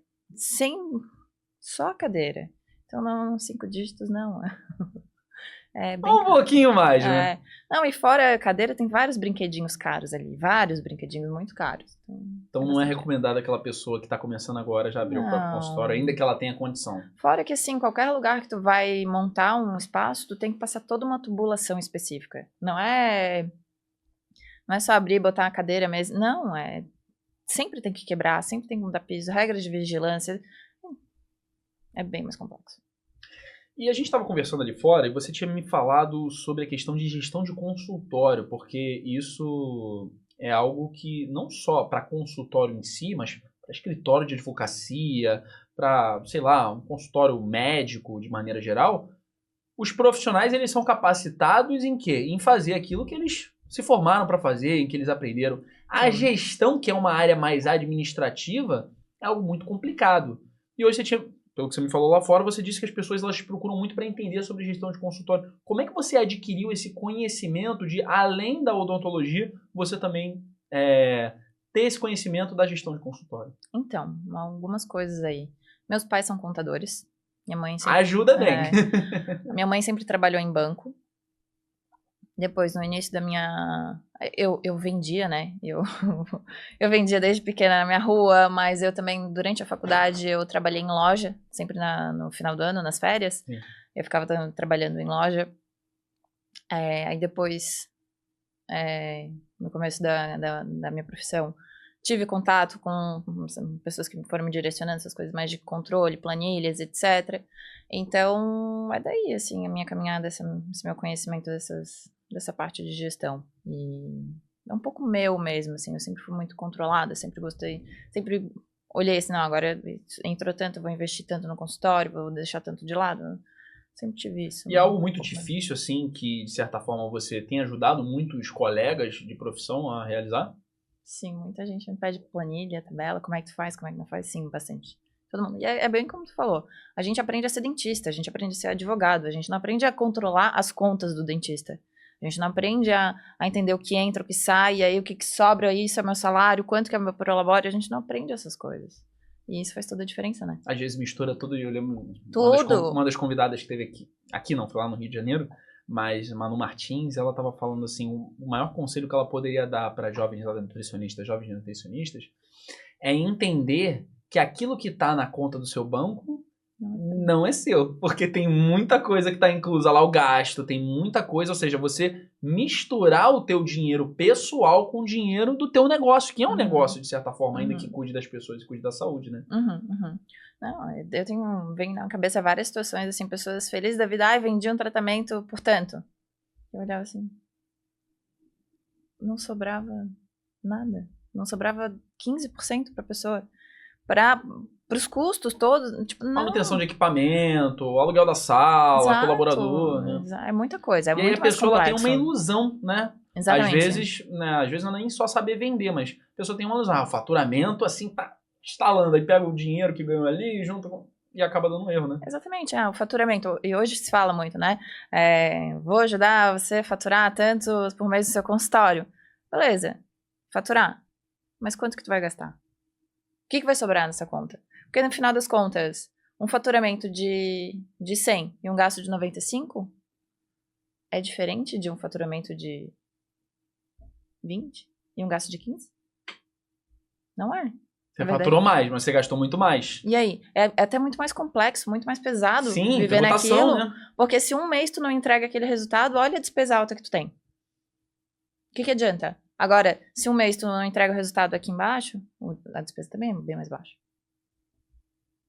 Só a cadeira. Então não 5 dígitos, não. É bem um pouquinho mais, né? Não, e fora a cadeira tem vários brinquedinhos caros ali. Vários brinquedinhos muito caros. Então não é recomendado aquela pessoa que tá começando agora já abrir o próprio consultório, ainda que ela tenha condição. Fora que assim, qualquer lugar que tu vai montar um espaço, tu tem que passar toda uma tubulação específica. Não é só abrir e botar a cadeira mesmo. Não, sempre tem que quebrar, sempre tem que mudar piso, regras de vigilância. É bem mais complexo. E a gente estava conversando ali fora e você tinha me falado sobre a questão de gestão de consultório, porque isso é algo que não só para consultório em si, mas para escritório de advocacia, para, sei lá, um consultório médico de maneira geral, os profissionais eles são capacitados em quê? Em fazer aquilo que eles se formaram para fazer, em que eles aprenderam. A gestão, que é uma área mais administrativa, é algo muito complicado. E hoje você tinha... Pelo que você me falou lá fora, você disse que as pessoas elas procuram muito para entender sobre gestão de consultório. Como é que você adquiriu esse conhecimento de, além da odontologia, você também ter esse conhecimento da gestão de consultório? Então, algumas coisas aí. Meus pais são contadores. Minha mãe sempre, ajuda bem. Minha mãe sempre trabalhou em banco. Depois, no início da minha... Eu vendia, né? Eu vendia desde pequena na minha rua, mas eu também, durante a faculdade, eu trabalhei em loja, sempre no final do ano, nas férias. Sim. Eu ficava trabalhando em loja. Aí depois, no começo da minha profissão, tive contato com pessoas que foram me direcionando essas coisas mais de controle, planilhas, etc. Então, é daí, assim, a minha caminhada, esse meu conhecimento dessa parte de gestão. E é um pouco meu mesmo, assim, eu sempre fui muito controlada, sempre gostei, sempre olhei assim, não, agora entrou tanto, eu vou investir tanto no consultório, vou deixar tanto de lado. Sempre tive isso. E é algo muito difícil, assim, que de certa forma você tem ajudado muitos colegas de profissão a realizar? Sim, muita gente me pede planilha, tabela, como é que tu faz, como é que não faz? Sim, bastante. Todo mundo. E é bem como tu falou. A gente aprende a ser dentista, a gente aprende a ser advogado, a gente não aprende a controlar as contas do dentista. A gente não aprende a entender o que entra, o que sai, e aí o que sobra, isso é meu salário, quanto que é meu prolabore, a gente não aprende essas coisas. E isso faz toda a diferença, né? Às vezes mistura tudo, e eu lembro Tudo. Uma das convidadas que teve aqui não, foi lá no Rio de Janeiro, mas Manu Martins, ela estava falando assim, o maior conselho que ela poderia dar para jovens nutricionistas é entender que aquilo que está na conta do seu banco não é seu, porque tem muita coisa que está inclusa lá, o gasto, tem muita coisa, ou seja, você misturar o teu dinheiro pessoal com o dinheiro do teu negócio, que é um negócio, de certa forma, ainda que cuide das pessoas e cuide da saúde, né? Não, vem na cabeça várias situações, assim, pessoas felizes da vida, vendi um tratamento por tanto. Eu olhava assim, não sobrava nada, não sobrava 15% pra pessoa, para os custos todos, tipo, não. Manutenção de equipamento, o aluguel da sala, Exato, colaborador, né? É muita coisa, e muito aí a mais pessoa ela complexo. tem uma ilusão, né? Exatamente. Às vezes não é nem só saber vender, mas a pessoa tem uma ilusão. O faturamento, assim, tá instalando. Aí pega o dinheiro que ganhou ali e acaba dando um erro, né? Exatamente, o faturamento. E hoje se fala muito, né? Vou ajudar você a faturar tanto por mês no seu consultório. Beleza, faturar. Mas quanto que tu vai gastar? O que vai sobrar nessa conta? Porque no final das contas, um faturamento de 100 e um gasto de 95 é diferente de um faturamento de 20 e um gasto de 15? Não é. Você faturou mais, mas você gastou muito mais. E aí? É até muito mais complexo, muito mais pesado viver naquilo. Né? Porque se um mês tu não entrega aquele resultado, olha a despesa alta que tu tem. O que adianta? Agora, se um mês tu não entrega o resultado aqui embaixo, a despesa também é bem mais baixa.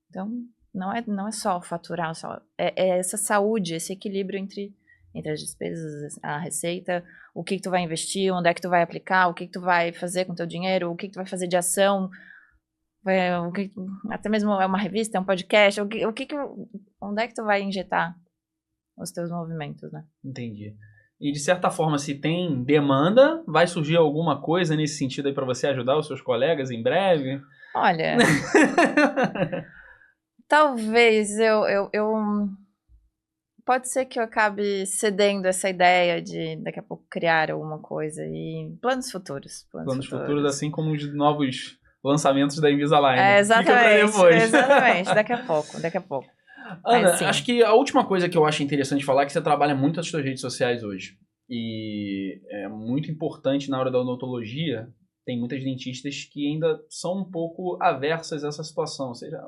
Então, não é só faturar, é essa saúde, esse equilíbrio entre as despesas, a receita, o que tu vai investir, onde é que tu vai aplicar, o que tu vai fazer com o teu dinheiro, o que tu vai fazer de ação, até mesmo é uma revista, é um podcast, onde é que tu vai injetar os teus movimentos, né? Entendi. E de certa forma, se tem demanda, vai surgir alguma coisa nesse sentido aí para você ajudar os seus colegas em breve? Olha, talvez eu pode ser que eu acabe cedendo essa ideia de daqui a pouco criar alguma coisa e planos futuros. Planos futuros, assim como os novos lançamentos da Invisalign. Exatamente. Fica pra depois. Exatamente, daqui a pouco. Ana, acho que a última coisa que eu acho interessante falar é que você trabalha muito nas suas redes sociais hoje. E é muito importante na hora da odontologia, tem muitas dentistas que ainda são um pouco aversas a essa situação. Ou seja,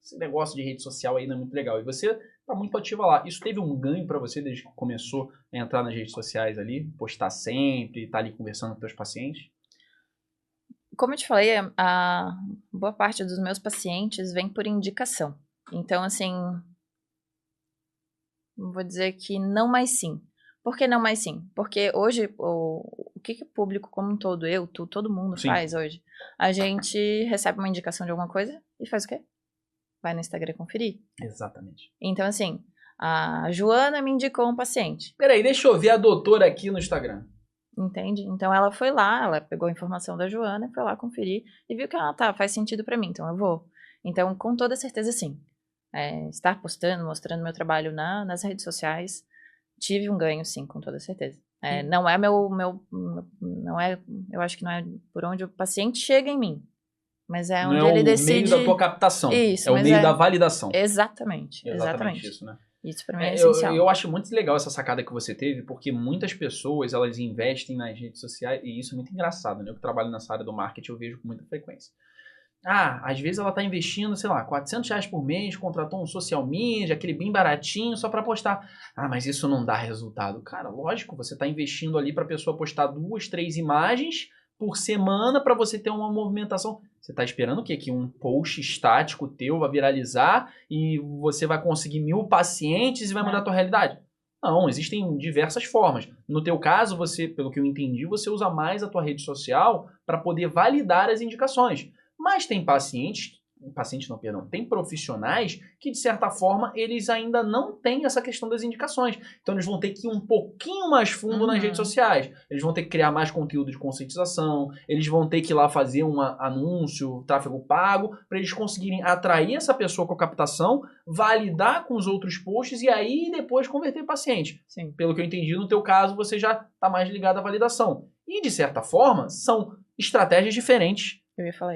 esse negócio de rede social aí não é muito legal. E você tá muito ativa lá. Isso teve um ganho para você desde que começou a entrar nas redes sociais ali? Postar sempre, estar ali conversando com seus pacientes? Como eu te falei, a boa parte dos meus pacientes vem por indicação. Então, assim, vou dizer que não mais sim. Por que não mais sim? Porque hoje, o que o público como um todo, todo mundo faz hoje? A gente recebe uma indicação de alguma coisa e faz o quê? Vai no Instagram conferir. Exatamente. Então, assim, a Joana me indicou um paciente. Peraí, deixa eu ver a doutora aqui no Instagram. Entende? Então, ela foi lá, ela pegou a informação da Joana, foi lá conferir e viu que, faz sentido pra mim, então eu vou. Então, com toda certeza, sim. Estar postando, mostrando meu trabalho nas redes sociais, tive um ganho, sim, com toda certeza. Não é não é, eu acho que não é por onde o paciente chega em mim, mas é onde ele decide... Não é o meio da tua captação, isso, é o meio da validação. Exatamente. Isso, né? Isso pra mim é essencial. Eu acho muito legal essa sacada que você teve, porque muitas pessoas, elas investem nas redes sociais, e isso é muito engraçado, né? Eu que trabalho nessa área do marketing, eu vejo com muita frequência. Às vezes ela tá investindo, sei lá, R$400 por mês, contratou um social media, aquele bem baratinho, só pra postar. Mas isso não dá resultado. Cara, lógico, você tá investindo ali pra pessoa postar 2, 3 imagens, por semana para você ter uma movimentação. Você está esperando o quê? Que um post estático teu vai viralizar e você vai conseguir 1000 pacientes e vai mudar a tua realidade? Não, existem diversas formas. No teu caso, você, pelo que eu entendi, você usa mais a tua rede social para poder validar as indicações. Mas tem tem profissionais que, de certa forma, eles ainda não têm essa questão das indicações. Então, eles vão ter que ir um pouquinho mais fundo nas redes sociais. Eles vão ter que criar mais conteúdo de conscientização, eles vão ter que ir lá fazer um anúncio, tráfego pago, para eles conseguirem atrair essa pessoa com a captação, validar com os outros posts e aí depois converter paciente. Sim. Pelo que eu entendi, no teu caso, você já está mais ligado à validação. E, de certa forma, são estratégias diferentes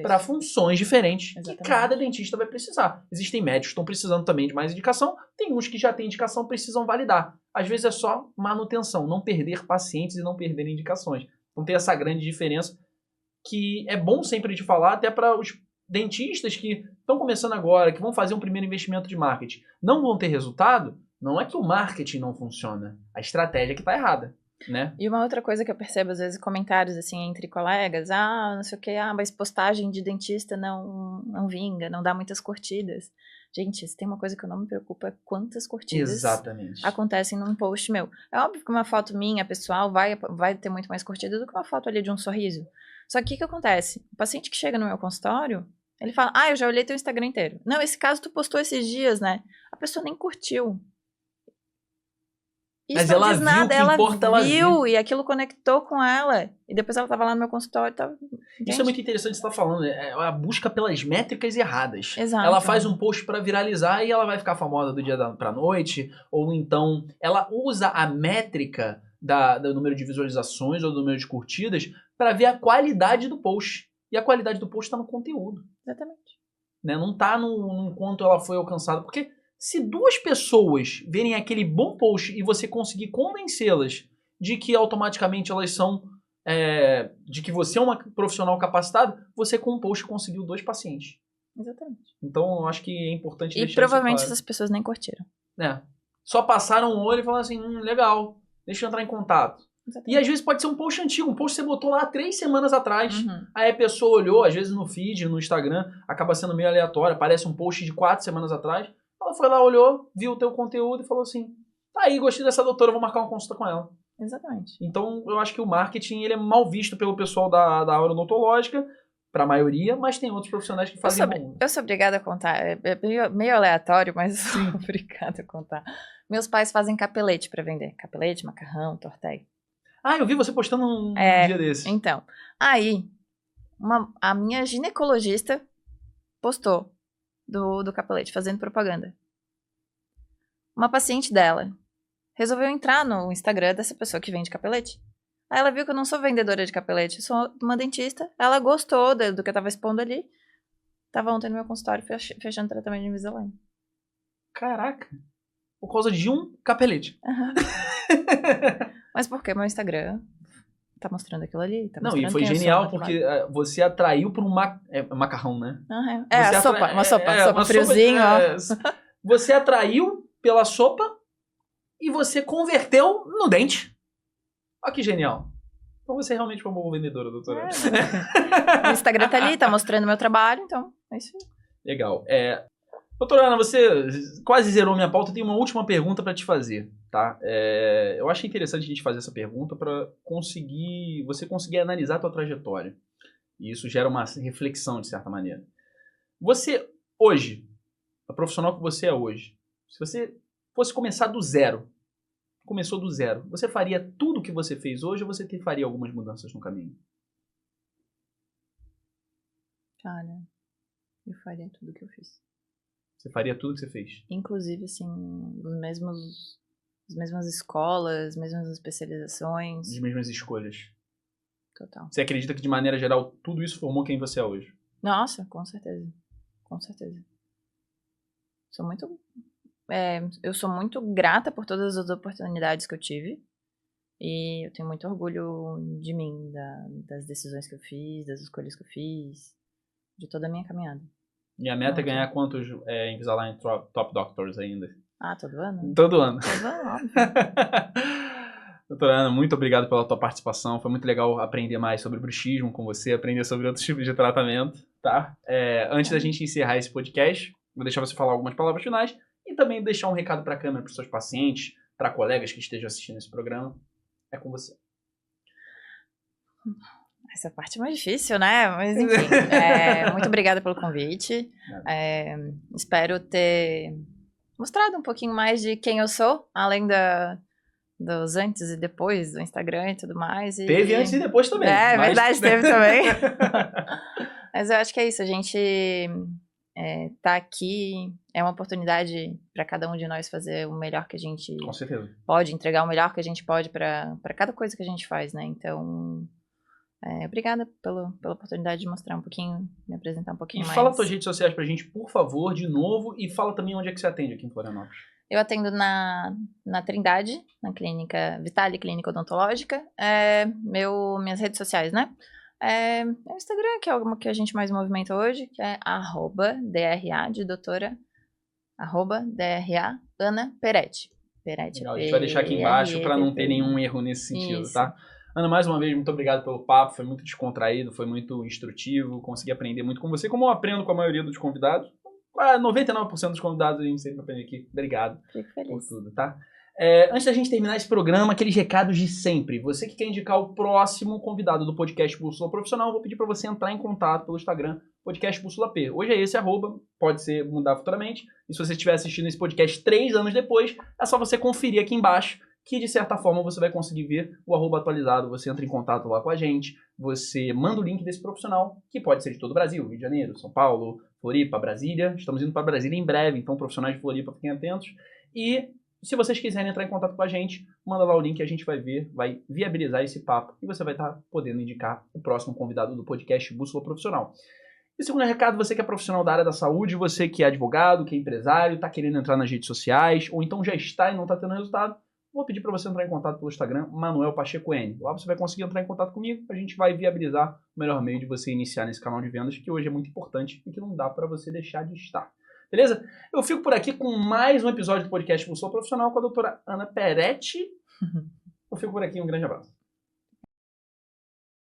para funções diferentes. Exatamente. Que cada dentista vai precisar. Existem médicos que estão precisando também de mais indicação, tem uns que já têm indicação precisam validar. Às vezes é só manutenção, não perder pacientes e não perder indicações. Então tem essa grande diferença que é bom sempre de falar até para os dentistas que estão começando agora, que vão fazer um primeiro investimento de marketing, não vão ter resultado. Não é que o marketing não funciona, a estratégia que está errada. Né? E uma outra coisa que eu percebo, às vezes, comentários assim entre colegas, não sei o que, mas postagem de dentista não vinga, não dá muitas curtidas. Gente, se tem uma coisa que eu não me preocupo é quantas curtidas acontecem num post meu. É óbvio que uma foto minha, pessoal, vai ter muito mais curtida do que uma foto ali de um sorriso. Só que o que acontece? O paciente que chega no meu consultório, ele fala, eu já olhei teu Instagram inteiro. Não, esse caso tu postou esses dias, né? A pessoa nem curtiu. Isso mas ela viu nada, ela viu e aquilo conectou com ela. E depois ela tava lá no meu consultório. Isso é muito interessante que você tá falando. É a busca pelas métricas erradas. Exato. Ela faz um post para viralizar e ela vai ficar famosa do dia pra noite. Ou então, ela usa a métrica do número de visualizações ou do número de curtidas para ver a qualidade do post. E a qualidade do post tá no conteúdo. Exatamente. Né? Não tá no quanto ela foi alcançada. Porque se 2 pessoas verem aquele bom post e você conseguir convencê-las de que automaticamente elas são... de que você é uma profissional capacitada, você com um post conseguiu 2 pacientes. Exatamente. Então, eu acho que é importante deixar isso claro. E provavelmente essas pessoas nem curtiram. Só passaram o olho e falaram assim, legal, deixa eu entrar em contato. Exatamente. E às vezes pode ser um post antigo, um post que você botou lá 3 semanas atrás. Aí a pessoa olhou, às vezes no feed, no Instagram, acaba sendo meio aleatório, aparece um post de 4 semanas atrás. Ela foi lá, olhou, viu o teu conteúdo e falou assim, tá aí, gostei dessa doutora, vou marcar uma consulta com ela. Exatamente. Então, eu acho que o marketing ele é mal visto pelo pessoal da área odontológica, para a maioria, mas tem outros profissionais que fazem bom. Eu sou obrigada a contar, é meio aleatório, mas eu sou obrigada a contar. Meus pais fazem capelete para vender. Capelete, macarrão, tortéia. Eu vi você postando um dia desse. Então, aí, a minha ginecologista postou do capelete, fazendo propaganda. Uma paciente dela resolveu entrar no Instagram dessa pessoa que vende capelete. Aí ela viu que eu não sou vendedora de capelete, eu sou uma dentista. Ela gostou do que eu tava expondo ali. Tava ontem no meu consultório fechando tratamento de Invisalign. Caraca. Por causa de um capelete. Mas por quê? Meu Instagram tá mostrando aquilo ali. Tá não, e foi genial porque você atraiu por um macarrão, né? Uma sopa friozinho. Você atraiu pela sopa e você converteu no dente. Olha que genial. Então você realmente foi uma boa vendedora, doutora. O Instagram tá ali, tá mostrando meu trabalho, então é isso aí. Legal. Doutora Ana, você quase zerou minha pauta. Eu tenho uma última pergunta para te fazer, tá? Eu acho interessante a gente fazer essa pergunta para você conseguir analisar a tua trajetória. E isso gera uma reflexão, de certa maneira. Você, hoje, a profissional que você é hoje, se você fosse começar do zero, começou do zero, você faria tudo o que você fez hoje ou você faria algumas mudanças no caminho? Cara, eu faria tudo o que eu fiz. Você faria tudo que você fez? Inclusive, assim, as mesmas escolas, as mesmas especializações. As mesmas escolhas. Total. Você acredita que, de maneira geral, tudo isso formou quem você é hoje? Nossa, com certeza. Com certeza. Eu sou muito grata por todas as oportunidades que eu tive. E eu tenho muito orgulho de mim, das decisões que eu fiz, das escolhas que eu fiz, de toda a minha caminhada. E a meta é ganhar quantos Invisalign Top Doctors ainda? Todo ano? Todo ano. Todo ano, óbvio. Doutora Ana, muito obrigado pela tua participação. Foi muito legal aprender mais sobre bruxismo com você, aprender sobre outros tipos de tratamento, tá? Antes da gente encerrar esse podcast, vou deixar você falar algumas palavras finais e também deixar um recado para a câmera, para os seus pacientes, para colegas que estejam assistindo esse programa. É com você. Essa parte é mais difícil, né? Mas enfim, muito obrigada pelo convite. Espero ter mostrado um pouquinho mais de quem eu sou, além dos antes e depois do Instagram e tudo mais. Teve antes e depois também. Verdade, teve também. Mas eu acho que é isso, a gente tá aqui, é uma oportunidade para cada um de nós fazer o melhor que a gente Com certeza. pode, entregar o melhor que a gente pode para cada coisa que a gente faz, né? Então, obrigada pela oportunidade de mostrar um pouquinho, me apresentar um pouquinho mais. E fala tuas redes sociais pra gente, por favor, de novo, e fala também onde é que você atende aqui em Florianópolis. Eu atendo na Trindade, na clínica Vitale Clínica Odontológica. Minhas redes sociais, né? O Instagram, que é algo que a gente mais movimenta hoje, que é @DRA de doutora, @DRA Ana Peretti. Legal, a gente vai deixar aqui embaixo para não ter nenhum erro nesse sentido, tá? Ana, mais uma vez, muito obrigado pelo papo, foi muito descontraído, foi muito instrutivo, consegui aprender muito com você, como eu aprendo com a maioria dos convidados. 99% dos convidados a gente sempre aprende aqui. Obrigado. Fico feliz por tudo, tá? Antes da gente terminar esse programa, aqueles recados de sempre. Você que quer indicar o próximo convidado do podcast Bússola Profissional, vou pedir para você entrar em contato pelo Instagram, podcast Bússola P. Hoje é esse @, pode ser mudar futuramente. E se você estiver assistindo esse podcast 3 anos depois, é só você conferir aqui embaixo, que de certa forma você vai conseguir ver o @ atualizado, você entra em contato lá com a gente, você manda o link desse profissional, que pode ser de todo o Brasil, Rio de Janeiro, São Paulo, Floripa, Brasília. Estamos indo para Brasília em breve, então profissionais de Floripa, fiquem atentos. E se vocês quiserem entrar em contato com a gente, manda lá o link, a gente vai ver, vai viabilizar esse papo e você vai estar podendo indicar o próximo convidado do podcast Bússola Profissional. E segundo recado, você que é profissional da área da saúde, você que é advogado, que é empresário, está querendo entrar nas redes sociais, ou então já está e não está tendo resultado, vou pedir para você entrar em contato pelo Instagram, Manuel Pacheco N. Lá você vai conseguir entrar em contato comigo, a gente vai viabilizar o melhor meio de você iniciar nesse canal de vendas, que hoje é muito importante e que não dá para você deixar de estar. Beleza? Eu fico por aqui com mais um episódio do podcast Bússola Profissional com a doutora Ana Peretti. Eu fico por aqui, um grande abraço.